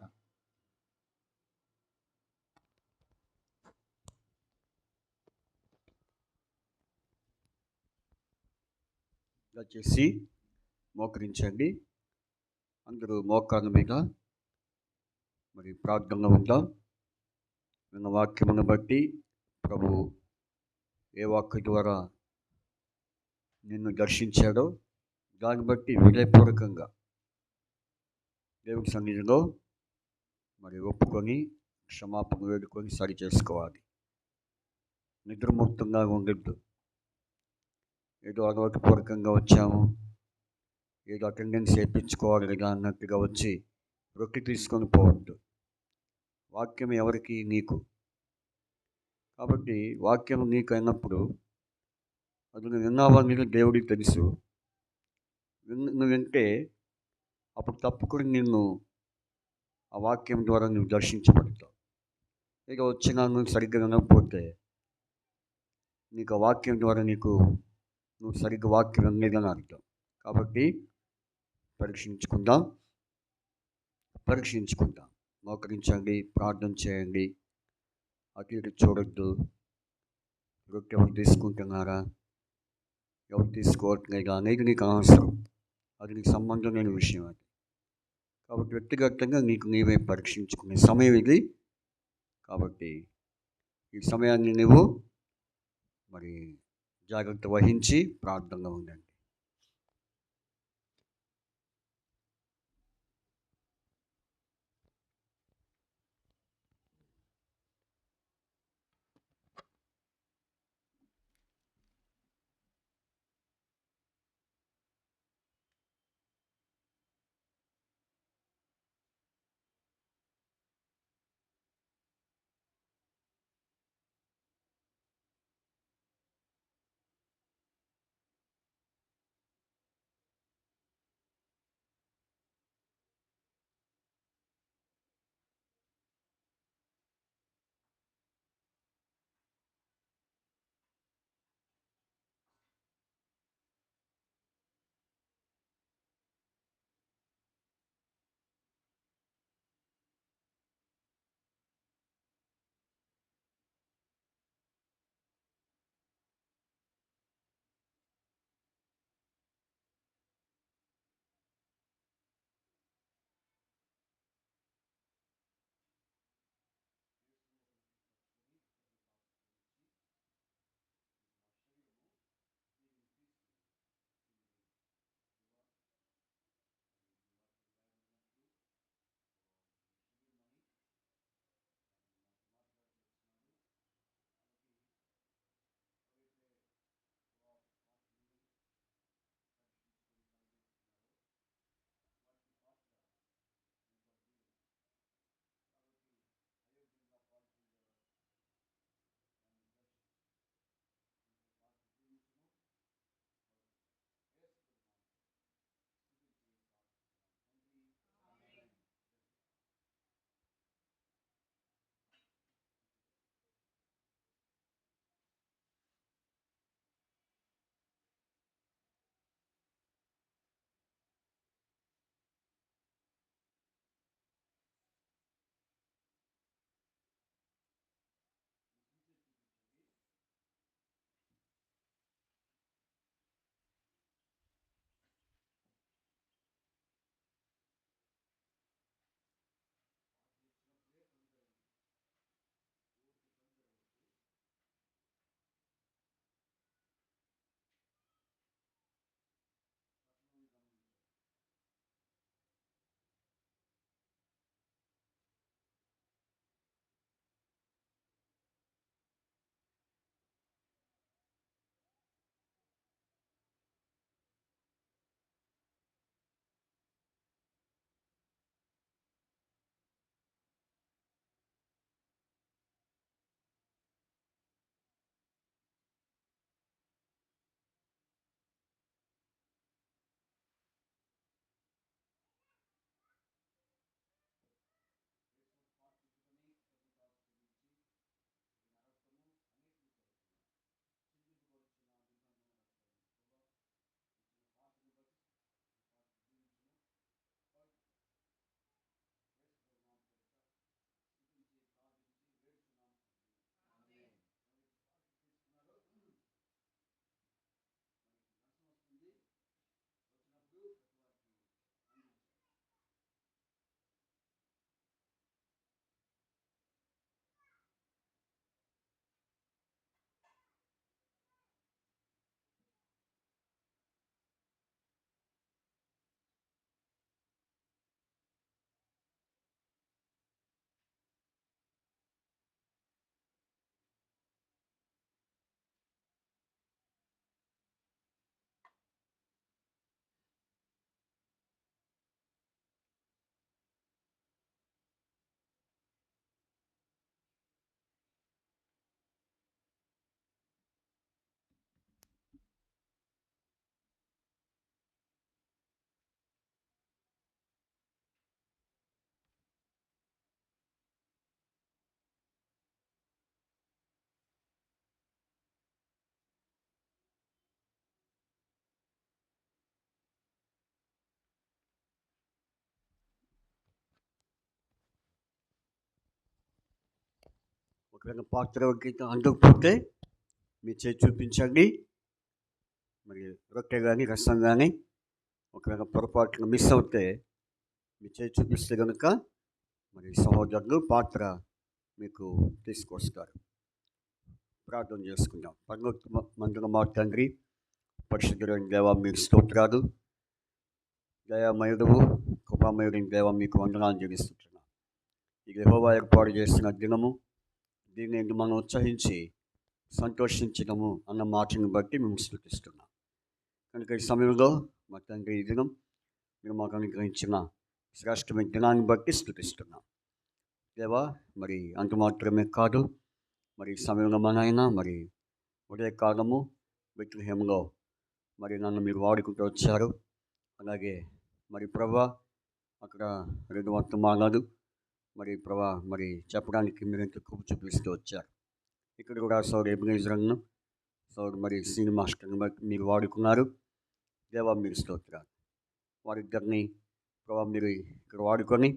దయచేసి మోకరించండి. అందరూ మోకాళ్ళ మీద మరి ప్రార్థనలో ఉందాం. విన్న వాక్యమును బట్టి ప్రభు ఏ వాక్య ద్వారా నిన్ను దర్శించాడో దాన్ని బట్టి వినయపూర్వకంగా దేవుని సన్నిధిలో మరి ఒప్పుకొని క్షమాపణ వేడుకొని సరి చేసుకోవాలి. నిద్రముక్తంగా ఉండొద్దు. ఏదో అలవాటుపూర్వకంగా వచ్చాము, ఏదో అటెండెన్స్ వేయించుకోవాలి లేదా అన్నట్టుగా వచ్చి రొట్టె తీసుకొని పోవద్దు. వాక్యం ఎవరికి? నీకు. కాబట్టి వాక్యం నీకు అయినప్పుడు అది నువ్వు విన్నావని దేవుడికి తెలుసు. నువ్వు వింటే అప్పుడు తప్పకుండా నిన్ను ఆ వాక్యం ద్వారా నువ్వు దర్శించబడతావు. ఇక వచ్చినా నువ్వు సరిగ్గా వినకపోతే నీకు ఆ వాక్యం ద్వారా నువ్వు సరిగ్గా వాక్యం వినలేదని అర్థం. కాబట్టి పరీక్షించుకుందాం. మోకరించండి, ప్రార్థన చేయండి. అటు ఇటు చూడొద్దు. రొట్టె ఎవరు తీసుకుంటున్నారా, ఎవరు తీసుకోవట్లేదా అనేది నీకు అవసరం. అది నీకు సంబంధం లేని విషయం అది. కాబట్టి వ్యక్తిగతంగా నీవే పరీక్షించుకునే సమయం ఇది. కాబట్టి ఈ సమయాన్ని నువ్వు మరి జాగ్రత్త వహించి ప్రార్థనలో ఉండండి. ఒకవేళ పాత్ర అందకపోతే మీ చేతి చూపించండి. మరి రొట్టె కానీ రసం కానీ ఒకవేళ పొరపాటున మిస్ అవుతే మీ చేతి చూపిస్తే కనుక మరి సహోదరులు పాత్ర మీకు తీసుకొస్తారు. ప్రార్థన చేసుకుందాం. పరలోక మందుల మా తండ్రి, పరిశుద్ధులైన దేవా మీకు స్తోత్రాలు. దయామయుడువు, కృపామయుడైన దేవా మీకు వందనాలు చెల్లిస్తున్నాం. ఈ యెహోవా ఏర్పాటు చేసిన దినము, దీన్ని మనం ఉత్సహించి సంతోషించడము అన్న మాటను బట్టి మేము స్తుతిస్తున్నాం. కనుక ఈ సమయంలో మా తండ్రి ఈ దినం మీరు మాకు అనుగ్రహించిన శ్రేష్టమైన దినాన్ని బట్టి స్తుతిస్తున్నాం. దేవా మరి అంత మాత్రమే కాదు, మరి ఈ సమయంలో మా నాయన మరి ఉదయకాలము బెత్లెహేములో మరి నన్ను మీరు వాడుకుంటూ వచ్చారు. అలాగే మరి ప్రభా అక్కడ 2 వర్తమానాలు మరి ప్రభా మరి చెప్పడానికి మీరు ఎంత కృప చూపిస్తూ వచ్చారు. ఇక్కడ కూడా సౌర్ ఎబినేజర్ను సౌర్ మరి సీని మాస్టర్ని బట్టి మీరు వాడుకున్నారు. దేవా మీరు స్తోత్రాలు. వారిద్దరిని ప్రభా మీరు ఇక్కడ వాడుకొని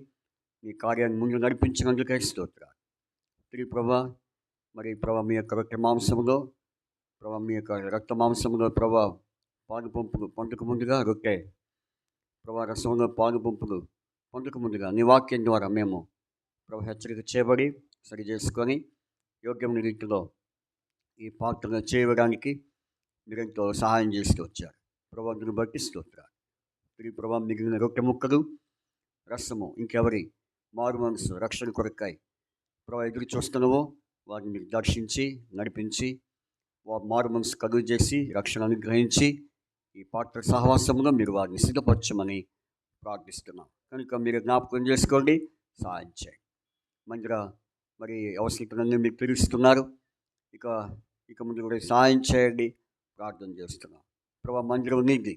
మీ కార్యాన్ని ముందు నడిపించినందుకే స్తోత్రాలు. తిరిగి ప్రభా మరి ప్రభా మీ యొక్క రొట్టె మాంసంలో ప్రభా మీ యొక్క రక్త మాంసంలో ప్రభా పాలు పంపులు పొందక ముందుగా రొట్టె ప్రభా రసంలో పాలు పంపులు పొందక ముందుగా నీ వాక్యం ద్వారా మేము ప్రభా హెచ్చరిక చేయబడి సరి చేసుకొని యోగ్యమైన రీతిలో ఈ పాత్రను చేయడానికి మీరెంతో సహాయం చేస్తూ వచ్చారు. ప్రభావిని బట్టి స్తోత్రాలు. తిరిగి ప్రభా మిగిలిన రొట్టె ముక్కలు రసము ఇంకెవరి మారు మనసు రక్షణ కొరకాయి ప్రభా ఎదురు చూస్తున్నావో వారిని మీరు దర్శించి నడిపించి వారి మారు మనసు కలుగు చేసి రక్షణ అనుగ్రహించి ఈ పాత్ర సహవాసంలో మీరు వారిని సిద్ధపరచమని ప్రార్థిస్తున్నాం. కనుక మీరు జ్ఞాపకం చేసుకోండి, సహాయం చేయండి. మందిర మరి అవసరతలన్నీ మీరు తీరుస్తున్నారు. ఇక ముందు కూడా సహాయం చేయండి, ప్రార్థన చేస్తున్నాం. ప్రభా మందిరం నీది,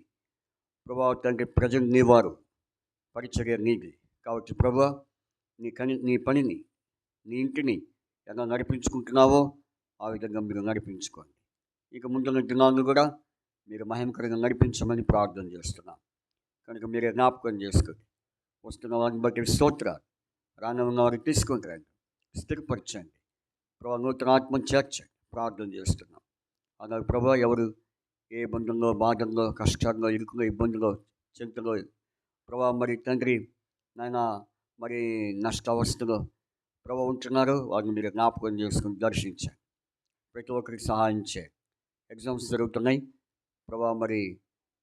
ప్రభా తండ్రి ప్రజలు నీ వారు, పరిచర్య నీది. కాబట్టి ప్రభా నీ పనిని నీ ఇంటిని ఎలా నడిపించుకుంటున్నావో ఆ విధంగా మీరు నడిపించుకోండి. ఇక ముందున్న దినాలను కూడా మీరు మహిమకరంగా నడిపించమని ప్రార్థన చేస్తున్నాం. కనుక మీరే జ్ఞాపకం చేసుకోండి. వస్తున్న వారిని బట్టి స్తోత్రాలు. రానున్న వారిని తీసుకొని రండి, స్థిరపరచండి. ప్రభా నూతన ఆత్మను చేర్చండి, ప్రార్థన చేస్తున్నాం. అలాగే ప్రభా ఎవరు ఏ ఇబ్బందుల్లో బాధల్లో కష్టాల్లో ఇరుకులో ఇబ్బందుల్లో చింతలో ప్రభా మరి తండ్రి నాయన మరి నష్టావస్థలో ప్రభా ఉంటున్నారో వారిని మీరు జ్ఞాపకం చేసుకుని దర్శించండి. ప్రతి ఒక్కరికి సహాయం చేయండి. ఎగ్జామ్స్ జరుగుతున్నాయి ప్రభా మరి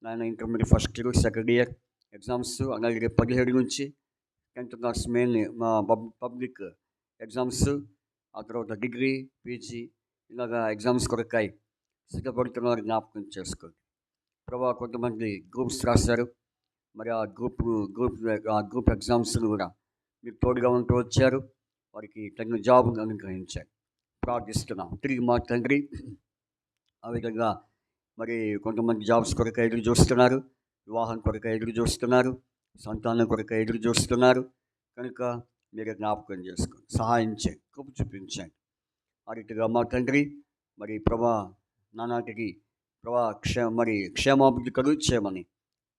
నాయన intermediate first year second year exams. అలాగే రేపు 17 నుంచి 10th class main public exams, ఆ తర్వాత డిగ్రీ పీజీ ఇలాగా ఎగ్జామ్స్ కొరకాయి సిద్ధపడుతున్న వారు జ్ఞాపకం చేసుకోండి. ప్రభా కొంతమంది గ్రూప్స్ రాశారు. మరి ఆ గ్రూప్ ఎగ్జామ్స్ను కూడా మీరు తోడుగా ఉంటూ వచ్చారు. వారికి తగిన జాబ్ అనుగ్రహించారు, ప్రార్థిస్తున్నాం. తిరిగి మా తండ్రి ఆ విధంగా మరి కొంతమంది జాబ్స్ కొరకు ఎదురు చూస్తున్నారు, వివాహం కొరకు ఎదురు చూస్తున్నారు, సంతానం కొరకు ఎదురు చూస్తున్నారు. కనుక మీరు జ్ఞాపకం చేసుకోండి, సహాయం చేయండి, కృప చూపించండి. ఆ రీతిగా మా తండ్రి మరి ప్రభా నానాటికి ప్రభా క్షేమాభివృద్ధి కలుగు చేయమని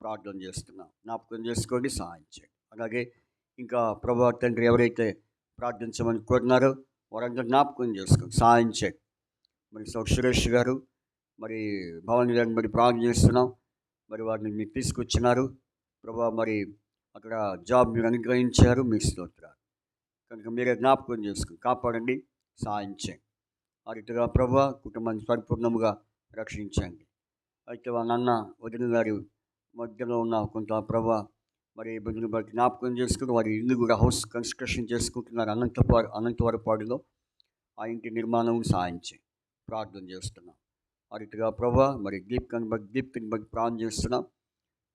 ప్రార్థన చేస్తున్నాం. జ్ఞాపకం చేసుకోండి, సహాయం చేయండి. అలాగే ఇంకా ప్రభా తండ్రి ఎవరైతే ప్రార్థించమని కోరినారో వారందరూ జ్ఞాపకం చేసుకోండి, సహాయం చేయండి. మరి సురేష్ గారు మరి భవాని గారిని మరి ప్రార్థన చేస్తున్నాం. మరి వారిని మీరు తీసుకొచ్చినారు ప్రభా. మరి అక్కడ జాబ్ మీరు అనుగ్రహించారు, మీకు స్తోత్రాలు. కనుక మీరే జ్ఞాపకం చేసుకుని కాపాడండి, సహాయం చేయండి. ఆ రీతిగా ప్రభా కుటుంబాన్ని పరిపూర్ణముగా రక్షించండి. అయితే వాళ్ళ నాన్న వదిన గారి మధ్యలో ఉన్న కొంత ప్రభా మరి ఇబ్బందిని బట్టి జ్ఞాపకం చేసుకుని వారి ఇల్లు కూడా హౌస్ కన్స్ట్రక్షన్ చేసుకుంటున్నారు అనంతవరపాడులో. ఆ ఇంటి నిర్మాణం సహాయం చేయండి, ప్రార్థన చేస్తున్నాం. ఆ రీతిగా ప్రభా మరి దీప్తిని బట్టి ప్రార్థన చేస్తున్నాం.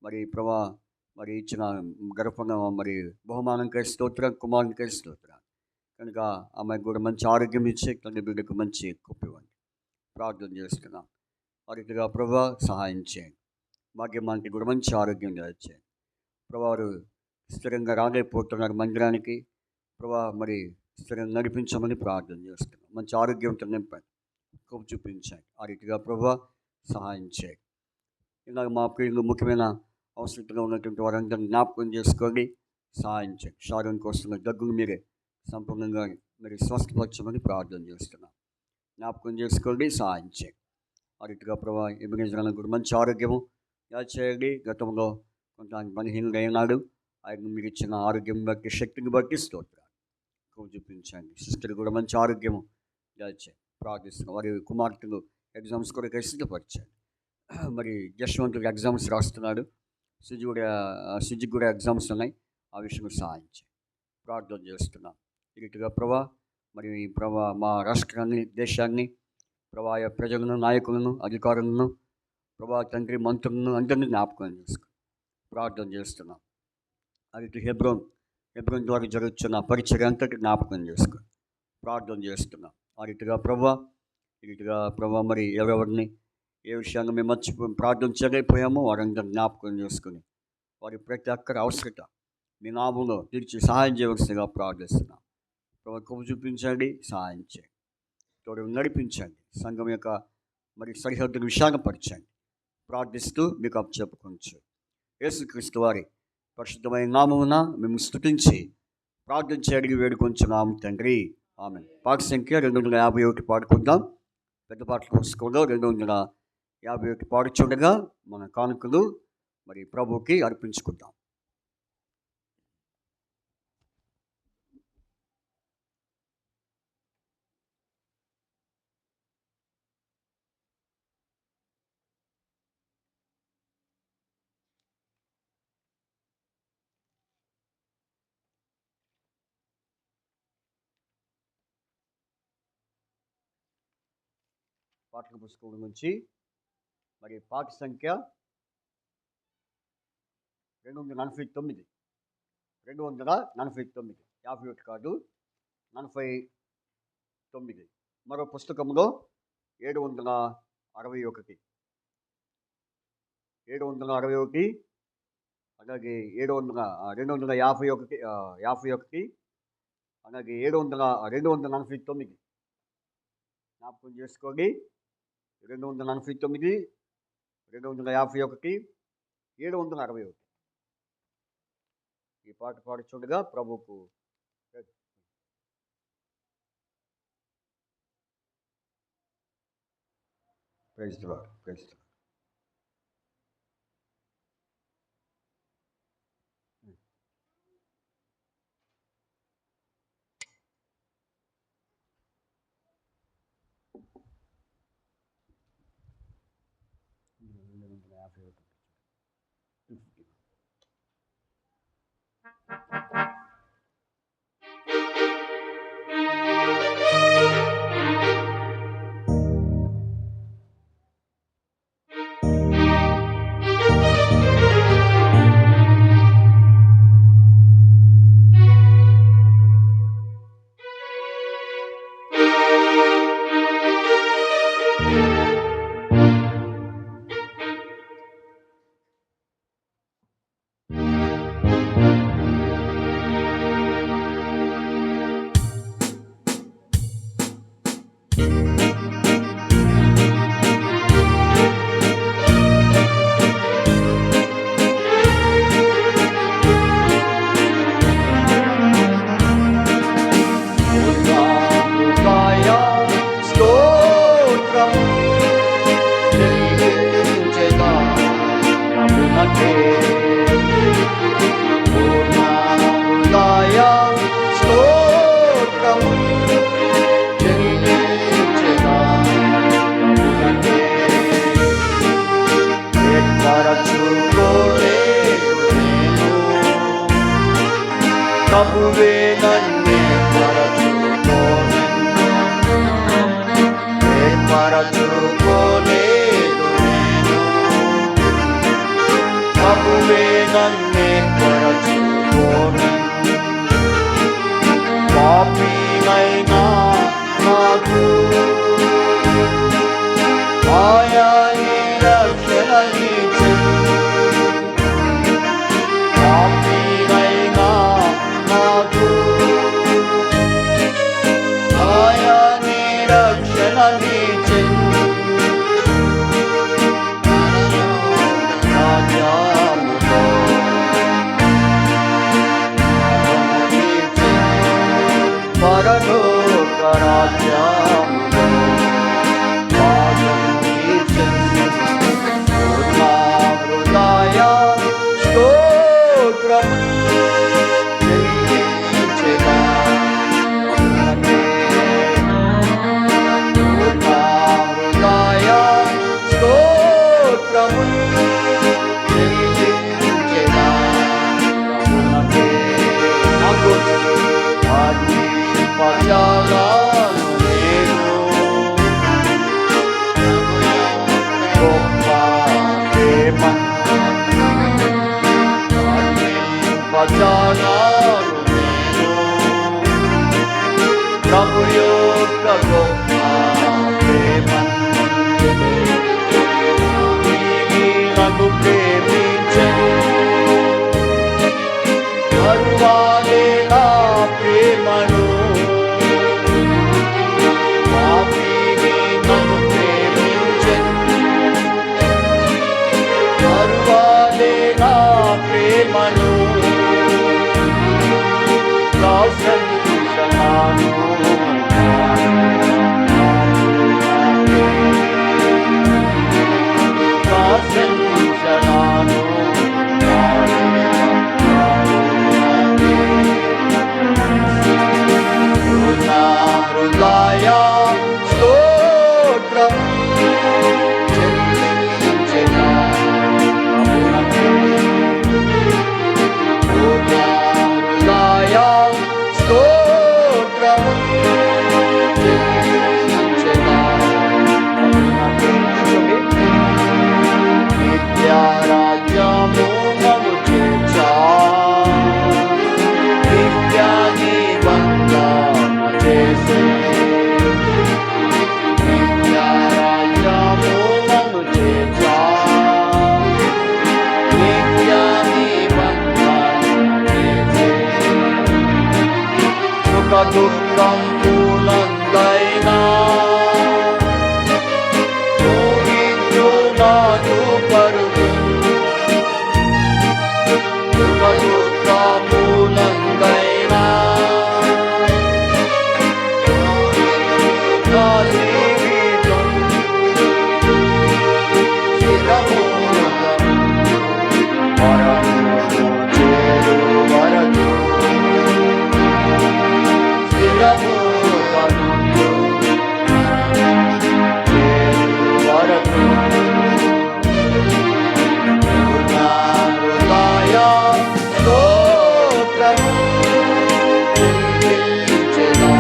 మరి ప్రభా మరి ఇచ్చిన గర్భంగా మరి బహుమానంకై స్తోత్రం, కుమారునికై స్తోత్రం. కనుక ఆమెకు కూడా మంచి ఆరోగ్యం ఇచ్చి తల్లి బిడ్డకు మంచి ఇవ్వండి, ప్రార్థన చేస్తున్నాం. ఆ రీతిగా ప్రభా సహాయం చేయండి. భాగ్యమానికి కూడా మంచి ఆరోగ్యం చేయండి ప్రభా. వారు స్థిరంగా రాలేకపోతున్నారు మందిరానికి ప్రభా. మరి స్థిరంగా నడిపించమని ప్రార్థన చేస్తున్నాం. మంచి ఆరోగ్యంతో నింపండి, కృప చూపించండి. ఆ రీతిగా ప్రభా సహాయం చేయండి. ఇలాగ మా ప్రియులు ముఖ్యమైన అవసరంలో ఉన్నటువంటి వారందరినీ జ్ఞాపకం చేసుకోండి, సహాయం చేయండి. షారోన్కి వస్తున్న దగ్గును మీరే సంపూర్ణంగా మరి స్వస్థపరచమని ప్రార్థన చేస్తున్నాం. జ్ఞాపకం చేసుకోండి, సహాయం చేయండి. ఆ రీతిగా ప్రభా ఎబినేజర్ కూడా మంచి ఆరోగ్యము చేయండి. గతంలో కొంత ఆయన బలహీనుడైనాడు. ఆయన మీరు ఇచ్చిన ఆరోగ్యం బట్టి, శక్తిని బట్టి స్తోత్రాలు చూపించండి. సిస్టర్ కూడా మంచి ఆరోగ్యము చేయండి ప్రార్థిస్తున్నాం. వారి కుమార్తెలు ఎగ్జామ్స్ కూడా సిద్ధపరచండి. మరి జశ్వంతుడు ఎగ్జామ్స్ రాస్తున్నాడు. సుజికి కూడా ఎగ్జామ్స్ ఉన్నాయి. ఆ విషయంలో సహాయం చేయండి ప్రార్థన చేస్తున్నాం. ఈ రీతిగా ప్రభా మరి ప్రభా మా రాష్ట్రాన్ని, దేశాన్ని, ప్రభా ప్రజలను, నాయకులను, అధికారులను, ప్రభా తండ్రి, మంత్రులను అందరినీ జ్ఞాపకం చేసుకుని ప్రార్థన చేస్తున్నాం. అది హెబ్రోన్ ద్వారా జరుగుతున్న పరిచర్య అంతటి జ్ఞాపకం చేసుకుని ప్రార్థన చేస్తున్నాం. ఆ రీతిగా ప్రభా మరి ఎవరెవరిని ఏ విషయాన్ని మేము ప్రార్థన చేయలేకపోయామో వారందరూ జ్ఞాపకం చేసుకుని వారి ప్రతి ఒక్కరి అవసరత మీ నామంలో తీర్చి సహాయం చేయవలసిందిగా ప్రార్థిస్తున్నాం. ప్రభు కృప చూపించండి, సహాయం చేయండి, తోడు నడిపించండి. సంఘం యొక్క మరి సరిహద్దును విశాలపరచండి. ప్రార్థిస్తూ మీకు అప్పచెప్పుకొంచు యేసుక్రీస్తు వారి పరిశుద్ధమైన నామమున మేము స్తుతించి ప్రార్థించి అడిగి వేడుకొంచున్నాము తండ్రి, ఆమేన్. పాట సంఖ్య 251 పాడుకుందాం. పెద్ద పాటలు కోసుకోవడం 251 పాడుచుండగా మన కానుకలు మరి ప్రభుకి అర్పించుకుందాం. పాటల పుస్తకం నుంచి మరి పాట సంఖ్య 249 51 కాదు 49. మరో పుస్తకంలో 761 అలాగే 251 అలాగే 249 జ్ఞాపకం చేసుకోండి. 249, 251, 761 ఈ పాట పాడుచుండగా ప్రభుకు ప్రైజ్ ది లార్డ్. ప్రభువే నన్నే పరచుకోలేదు నేను, ప్రభువే నన్నే పరచుకోలేదు. పాపినైనా నాకు ఆయనే రక్షణనిచ్చెను. పాపినైనా నాకు ఆయనే రక్షణనిచ్చెను. రాజ్యములో స్తోత్రము చెల్లించెదా ప్రభువునకే నాకు ఆర్జింపజాలను నేను గొప్ప ప్రేమ ఆర్జింపజాలను నేను ప్రభు యొక్క గొప్ప ప్రేమ నన్ను ప్రేమించెను మరువాలే నా ప్రేమను పాపిని నన్ను ప్రేమించెను మరువాలే నా ప్రేమను ప్రశంసనాను ప్రశంసనాను నా హృదయ స్తోత్రం చెల్లించెదా ప్రభువునకే. నా హృదయ స్తోత్రం చెల్లించెదా ప్రభువునకే. నిత్యరాజ్యము నన్ను చేర్చా నిత్య నిబంధన చేసి నిత్యరాజ్యము నన్ను చేర్చా నిత్య నిబంధన చేసి సుఖ దుఃఖం పూలందైనా నాదు పరుగు సుఖ దుఃఖములందైనా నా జీవితం స్థిరమూలము పరమును చేరు వరకు స్థిరమూలము చేరు వరకు నా హృదయ స్తోత్రము చెల్లించెదా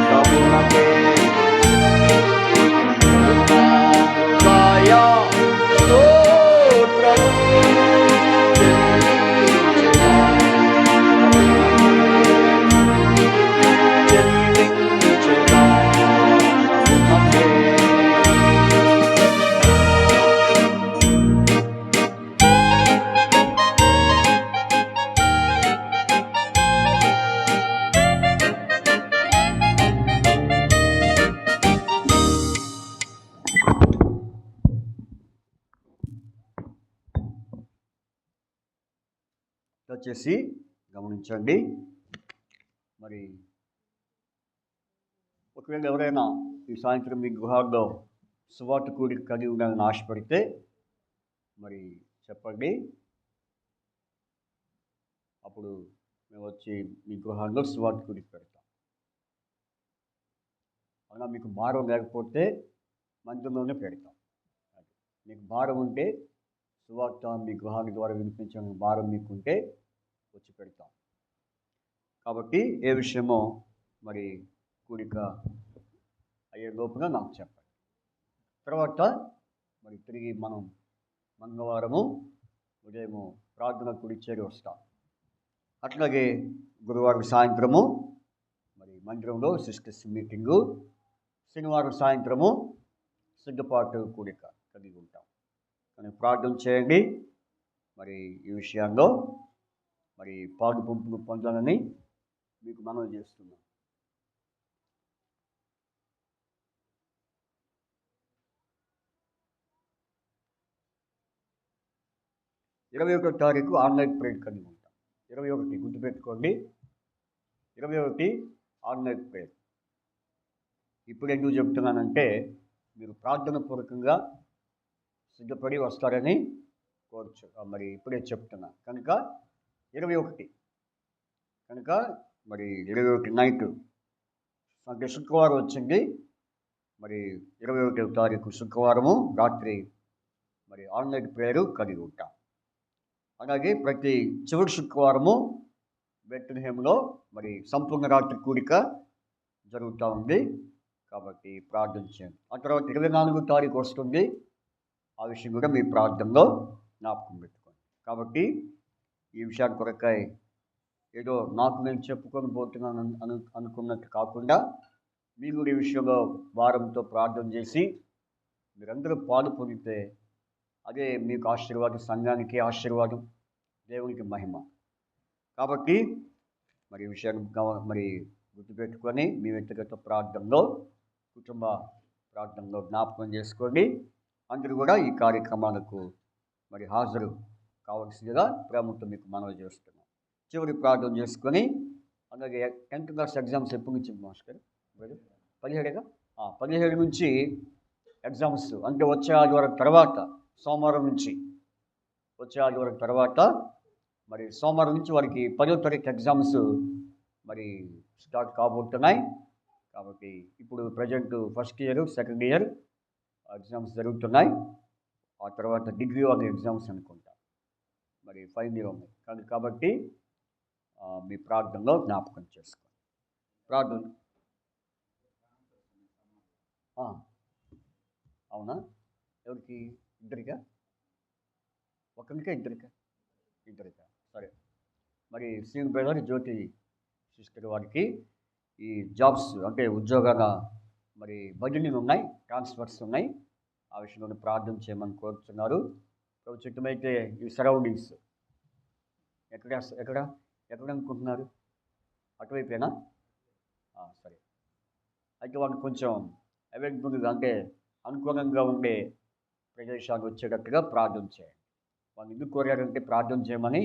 ప్రభువునకే. నా హృదయ స్తోత్రము చెల్లించెదా చెల్లించెదా ప్రభువునకే. దయచేసి గమనించండి. మరి ఒకవేళ ఎవరైనా ఈ సాయంత్రం మీ గృహాల్లో సువార్త కూడిక కలిగి ఉండాలని ఆశపడితే మరి చెప్పండి. అప్పుడు మేము వచ్చి మీ గృహాల్లో సువార్త కూడిక పెడతాం. అవునా, మీకు భారం లేకపోతే మందిరంలోనే పెడతాం. మీకు భారం ఉంటే సువార్త మీ గృహాల ద్వారా వినిపించడం భారం మీకుంటే వచ్చి పెడతాం. కాబట్టి ఏ విషయమో మరి కూడిక అయ్యే లోపున నాకు చెప్పండి. తర్వాత మరి తిరిగి మనం మంగళవారము ఉదయము ప్రార్థన కూడి చేరి వస్తాం. అట్లాగే గురువారం సాయంత్రము మరి మందిరంలో సిస్టర్స్ మీటింగు, శనివారం సాయంత్రము సిద్ధపాటు కూడిక కలిగి ఉంటాం. కానీ ప్రార్థన చేయండి. మరి ఈ విషయాల్లో మరి పాలు పంపులు పొందాలని మీకు మనవి చేస్తున్నాం. ఇరవై 21వ తారీఖు ఆన్లైన్ ప్రేయర్ కలిగి ఉంటాం. 21 గుర్తుపెట్టుకోండి. 21 ఆన్లైన్ ప్రేయర్. ఇప్పుడు ఎందుకు చెప్తున్నానంటే మీరు ప్రార్థన పూర్వకంగా సిద్ధపడి వస్తారని కోరుచు మరి ఇప్పుడే చెప్తున్నా. కనుక 21 కనుక మరి 21 నైట్ అంటే శుక్రవారం వచ్చింది. మరి 21వ తారీఖు శుక్రవారము రాత్రి మరి మరి ఆన్లైన్ ప్రేయర్ కలిగి ఉంటాం. అలాగే ప్రతి చివరి శుక్రవారము బెత్లెహేములో మరి సంపూర్ణ రాత్రి కూడిక జరుగుతూ ఉంది. కాబట్టి ప్రార్థన చేయండి. ఆ తర్వాత 24వ తారీఖు వస్తుంది. ఆ విషయం కూడా మీ ప్రార్థనలో జ్ఞాపకం పెట్టుకోండి. కాబట్టి ఈ విషయాన్ని కొరకై ఏదో నాకు నేను చెప్పుకొని పోతున్నాను అనుకున్నట్టు కాకుండా మీరు కూడా ఈ విషయంలో వారంతో ప్రార్థన చేసి మీరందరూ పాలు పొందితే అదే మీకు ఆశీర్వాదం, సంఘానికి ఆశీర్వాదం, దేవునికి మహిమ. కాబట్టి మరి ఈ విషయాన్ని మరి గుర్తుపెట్టుకొని మీ వ్యక్తిగత ప్రార్థనలో, కుటుంబ ప్రార్థనలో జ్ఞాపకం చేసుకోండి. అందరూ కూడా ఈ కార్యక్రమాలకు మరి హాజరు కావాల్సిందిగా ప్రేమతో మీకు మనవి చేస్తున్నాం. చివరి ప్రార్థన చేసుకొని అలాగే 10th క్లాస్ ఎగ్జామ్స్ ఎప్పటి నుంచి మాస్టర్? 17గా 17 నుంచి ఎగ్జామ్స్, అంటే వచ్చే ఆదివారం తర్వాత, సోమవారం నుంచి వచ్చే ఆదివారం తర్వాత మరి సోమవారం నుంచి వారికి 10వ తరగతి ఎగ్జామ్స్ మరి స్టార్ట్ కాబోతున్నాయి. కాబట్టి ఇప్పుడు present first year, second year exams జరుగుతున్నాయి. ఆ తర్వాత డిగ్రీ వాళ్ళ ఎగ్జామ్స్ అనుకుంటా మరి ఫైనల్ ఇయర్ ఉన్నాయి. కాబట్టి మీ ప్రార్థనలో జ్ఞాపకం చేసుకోండి. ప్రార్థన అవునా? ఎవరికి? ఇద్దరికా? ఒకరికా ఇద్దరికా? ఇద్దరికా? సరే. మరి శ్రీను బ్రదర్, జ్యోతి సిస్టర్ వారికి ఈ జాబ్స్ అంటే ఉద్యోగాల మరి బదిలీలు ఉన్నాయి, ట్రాన్స్ఫర్స్ ఉన్నాయి. ఆ విషయంలో ప్రార్థన చేయమని కోరుతున్నారు. చిత్తమైతే ఈ సరౌండింగ్స్ ఎక్కడ ఎక్కడ ఎక్కడ అనుకుంటున్నారు? అటువైపేనా? సరే. అయితే వాళ్ళకి కొంచెం అవైలబుల్గా అంటే అనుకూలంగా ఉండే ప్రదేశాలు వచ్చేటట్టుగా ప్రార్థన చేయండి. వాళ్ళు ఎందుకు కోరారంటే ప్రార్థన చేయమని,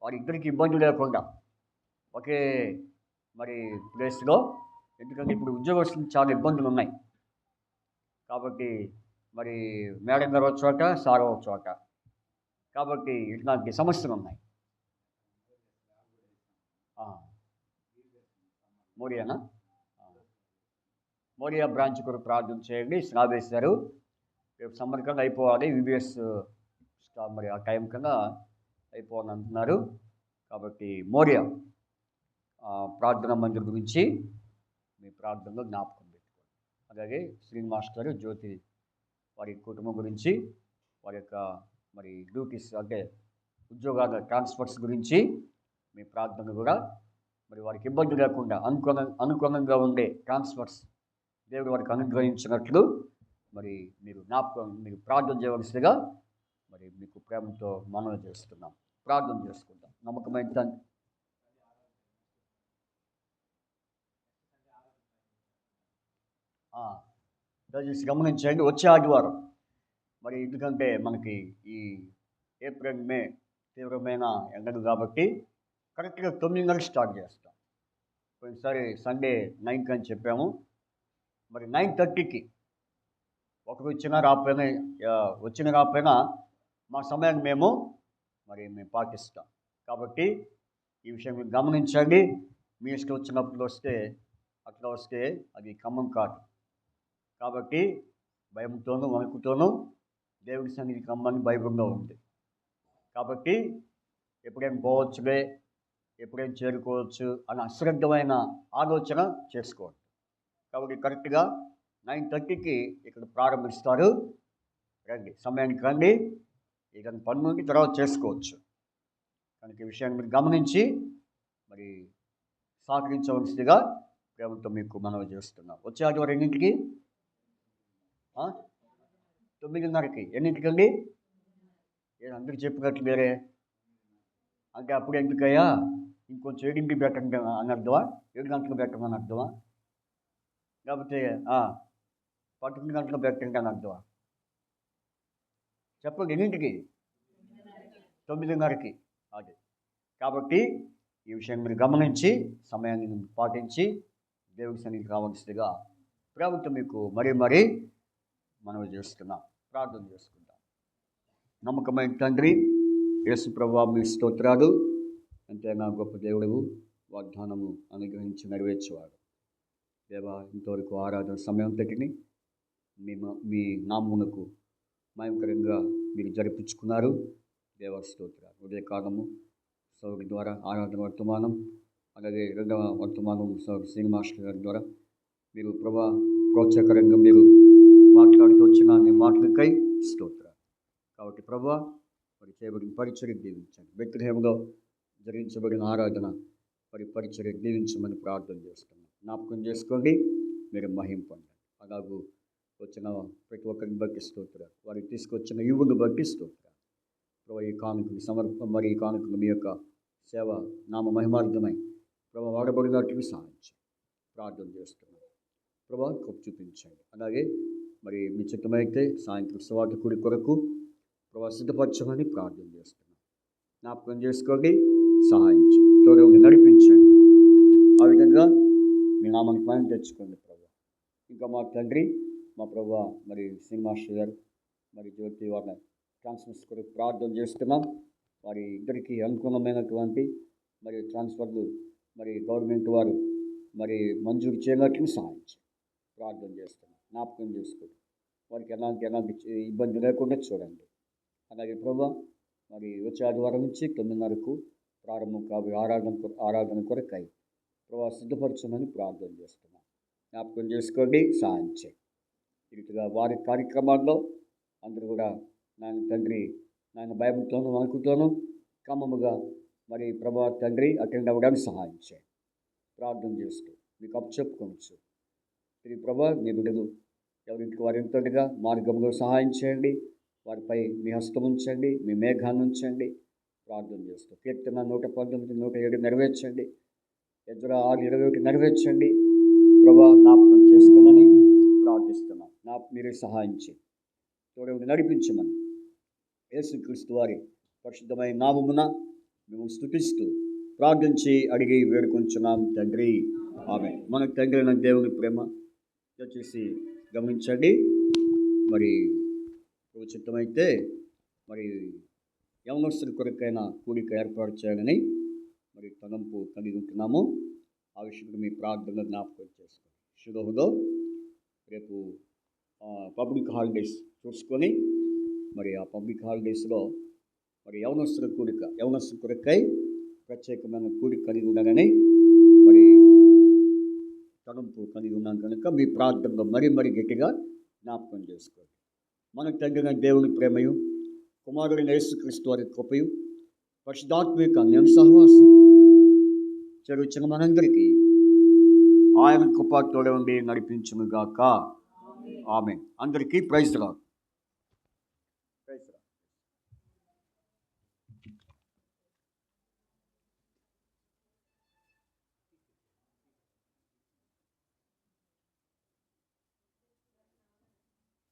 వారిద్దరికి ఇబ్బంది లేకుండా ఒకే మరి ప్లేస్లో, ఎందుకంటే ఇప్పుడు ఉద్యోగస్తులకు చాలా ఇబ్బందులు ఉన్నాయి. కాబట్టి మరి మేడం గారు ఒక చోట, సార్ ఒక చోట, కాబట్టి ఇట్లాంటి సమస్యలు ఉన్నాయి. మోరియా మోరియా బ్రాంచ్ కొరకు ప్రార్థన చేయండి. స్లాబ్ వేశారు, రేపు సమ్మర్ కన్నా అయిపోవాలి, విబిఎస్ మరి ఆ టైం కన్నా అయిపోవాలని అంటున్నారు. కాబట్టి మోరియా ప్రార్థనా మందిరం గురించి మీ ప్రార్థనలో జ్ఞాపకం పెట్టుకోండి. అలాగే శ్రీనివాస్ గారు, జ్యోతి వారి కుటుంబం గురించి, వారి యొక్క మరి డ్యూటీస్ అంటే ఉద్యోగాల ట్రాన్స్ఫర్స్ గురించి మీ ప్రార్థన కూడా మరి వారికి ఇబ్బంది లేకుండా అనుకూలంగా ఉండే ట్రాన్స్ఫర్స్ దేవుడు వారికి అనుగ్రహించినట్లు మరి మీరు ప్రార్థన చేయవలసిందిగా మరి మీకు ప్రేమతో మనవి చేస్తున్నాం. ప్రార్థన చేసుకుంటాం. నమ్మకమైన తండ్రి, దయచేసి గమనించండి. వచ్చే ఆదివారం మరి ఎందుకంటే మనకి ఈ ఏప్రిల్, మే తీవ్రమైన ఎండలు కాబట్టి కరెక్ట్గా 9:30 స్టార్ట్ చేస్తాం. పోయినసారి సండే 9కి అని చెప్పాము. మరి 9:30కి ఒకరు వచ్చినా రాకపోయినా మా సమయాన్ని మేము పాటిస్తాం. కాబట్టి ఈ విషయం మీరు గమనించండి. మీ ఇష్టం వచ్చినప్పుడు అట్లా వస్తే అది క్రమం కాదు. కాబట్టి భయంతోనూ వణుకుతోనూ దేవుడి సన్నిధికి రమ్మని బైబిల్లో ఉంది. కాబట్టి ఎప్పుడేం పోవచ్చులే, ఎప్పుడేం చేరుకోవచ్చు అన్న అశ్రద్ధమైన ఆలోచన చేసుకోండి. కాబట్టి కరెక్ట్గా 9:30కి ఇక్కడ ప్రారంభిస్తారు. రండి, సమయానికి రండి. ఇక పని నుండి తర్వాత చేసుకోవచ్చు. కనుక ఈ విషయాన్ని మీరు గమనించి మరి సహకరించవలసిందిగా ప్రేమతో మీకు మనవి చేస్తున్నాం. వచ్చే ఆదివారం ఎన్నింటికి? 9:30కి. ఎన్నింటికండి? అందరికి చెప్పినట్లు వేరే అంటే అప్పుడు ఎందుకయ్యా ఇంకొంచెం 7కి పెట్టండి అని అర్థమా? 7 గంటలకు పెట్టమని అర్థమా? లేకపోతే 11 గంటలకు పెట్టండి అని అర్థమా? చెప్పండి. ఎన్నింటికి? 9:30కి. అది కాబట్టి ఈ విషయాన్ని మీరు గమనించి సమయాన్ని పాటించి దేవుడి సన్నిధికి రావాల్సిందిగా ప్రభుత్వ మీకు మరీ మనవి చేస్తున్నాం. ప్రార్థన చేసుకుంటాం. నమ్మకమైన తండ్రి యేసు ప్రభువా, మీ స్తోత్రాలు. అంతేనా గొప్ప దేవుడు, వాగ్దానము అనుగ్రహించి నెరవేర్చేవాడు. దేవా, ఇంతవరకు ఆరాధన సమయం తగ్గిని మీ నామమునకు భయంకరంగా మీరు జరిపించుకున్నారు. దేవ స్తోత్రాలు. ఉదయకాలము సౌరి ద్వారా ఆరాధన వర్తమానం, అలాగే రెండవ వర్తమానం సౌరి శ్రీనివాస్ గారి ద్వారా మీరు ప్రభా ప్రోత్సాహకరంగా మీరు మాట్లాడుతూ వచ్చిన నీ మాటలకై స్తోత్రాలు. కాబట్టి ప్రభా మరి చేయబడిన పరిచర్య దీవించండి. బెత్లెహేములో జరిగించబడిన ఆరాధన మరి పరిచర్య దీవించమని ప్రార్థన చేస్తున్నాం. జ్ఞాపకం చేసుకోండి, మీరు మహిమ పొందండి. అలాగూ వచ్చిన ప్రతి ఒక్కరిని బట్టి స్తోత్రాలు. వారికి తీసుకొచ్చిన యువను బట్టి స్తోత్రాలు. ప్రభా ఈ కానుకలు మరి ఈ కానుకలు మీ యొక్క సేవ నామ మహిమార్థమై ప్రభా వాడబడినట్టుగా సాధించి ప్రార్థన చేస్తున్నాం. ప్రభా కృప చూపించండి. అలాగే మరి మీ చిత్తమైతే సాయంత్రం సువార్త కూడి కొరకు ప్రభా సిద్ధపరచమని ప్రార్థన చేస్తున్నాం. జ్ఞాపకం చేసుకోండి, సహాయం చేయండి, తోడు నడిపించండి. ఆ విధంగా మీ నామానికి పని తెచ్చుకోండి ప్రభా. ఇంకా మా తండ్రి, మా ప్రభా మరి శ్రీనివాస్ గారు మరి జ్యోతి వారిని ట్రాన్స్ఫర్స్ కొరకు ప్రార్థన చేస్తున్నాం. వారి ఇద్దరికి అనుకూలమైనటువంటి మరి ట్రాన్స్ఫర్లు మరి గవర్నమెంట్ వారు మరి మంజూరు చేయనట్లు సహాయం చేయండి. ప్రార్థన చేస్తున్నాం. జ్ఞాపకం చేసుకోండి. వారికి ఎలాంటి ఇబ్బంది లేకుండా చూడండి. అలాగే ప్రభా మరి వచ్చే ఆదివారం నుంచి 9:30 ప్రారంభం కాబోయే ఆరాధన కొరకై ప్రభా సిద్ధపరచమని ప్రార్థన చేస్తున్నాం. జ్ఞాపకం చేసుకోండి, సహాయం చేయండి. ఇటుగా వారి కార్యక్రమాల్లో అందరూ కూడా నాయన తండ్రి నాయన బైబిల్తోనూ వణుకుతోనూ క్రమముగా మరి ప్రభా తండ్రి అటెండ్ అవ్వడానికి సహాయం చేయండి. ప్రార్థన చేస్తూ మీకు అప్పచెప్పుకోవచ్చు. ఇది ప్రభా మీ బిడ్డలు ఎవరింటికి వారి ఎంతటిగా మార్గంలో సహాయం చేయండి. వారిపై మీ హస్తం ఉంచండి, మీ మేఘాన్ని ఉంచండి. ప్రార్థన చేస్తూ కీర్తన 119, 107 నెరవేర్చండి. ఎదుర 6:21 నెరవేర్చండి. ప్రభా జ్ఞాపకం చేసుకోమని ప్రార్థిస్తున్నాం. మీరే సహాయం చేయండి, తోడు నడిపించమని యేసుక్రీస్తు వారి పరిశుద్ధమైన నామమున మేము స్తుతిస్తూ ప్రార్థించి అడిగి వేడుకొంచున్నాం తండ్రి, ఆమేన్. మనకు తండ్రి అయిన దేవుని ప్రేమ దయచేసి గమనించండి. మరి ఉచితమైతే మరి యవనస్తుల కొరకైనా కూడిక ఏర్పాటు చేయాలని మరి తలంపు కలిగి ఉంటున్నాము. ఆ విషయంలో మీ ప్రార్థనలో జ్ఞాపకం చేసుకోండి. షురోహులో రేపు పబ్లిక్ హాలిడేస్ చూసుకొని మరి ఆ పబ్లిక్ హాలిడేస్లో మరి యవనస్తుల కొరకై ప్రత్యేకమైన కూడిక కలిగి ఉండాలని మరి తలంపు కలిగి ఉన్నాం కనుక మీ ప్రార్థనలో మరీ గట్టిగా జ్ఞాపకం చేసుకోండి. మనకు తగిన దేవుని ప్రేమయు, కుమారుడైన యేసుక్రీస్తు వారి కృపయు, పరిశుద్ధాత్మిక అన్యోన్య సహవాసం చెరుచిన మనందరికీ ఆయన కృప తోడే ఉండి నడిపించునుగాక. ఆమేన్. అందరికీ ప్రైజ్ ది లార్డ్.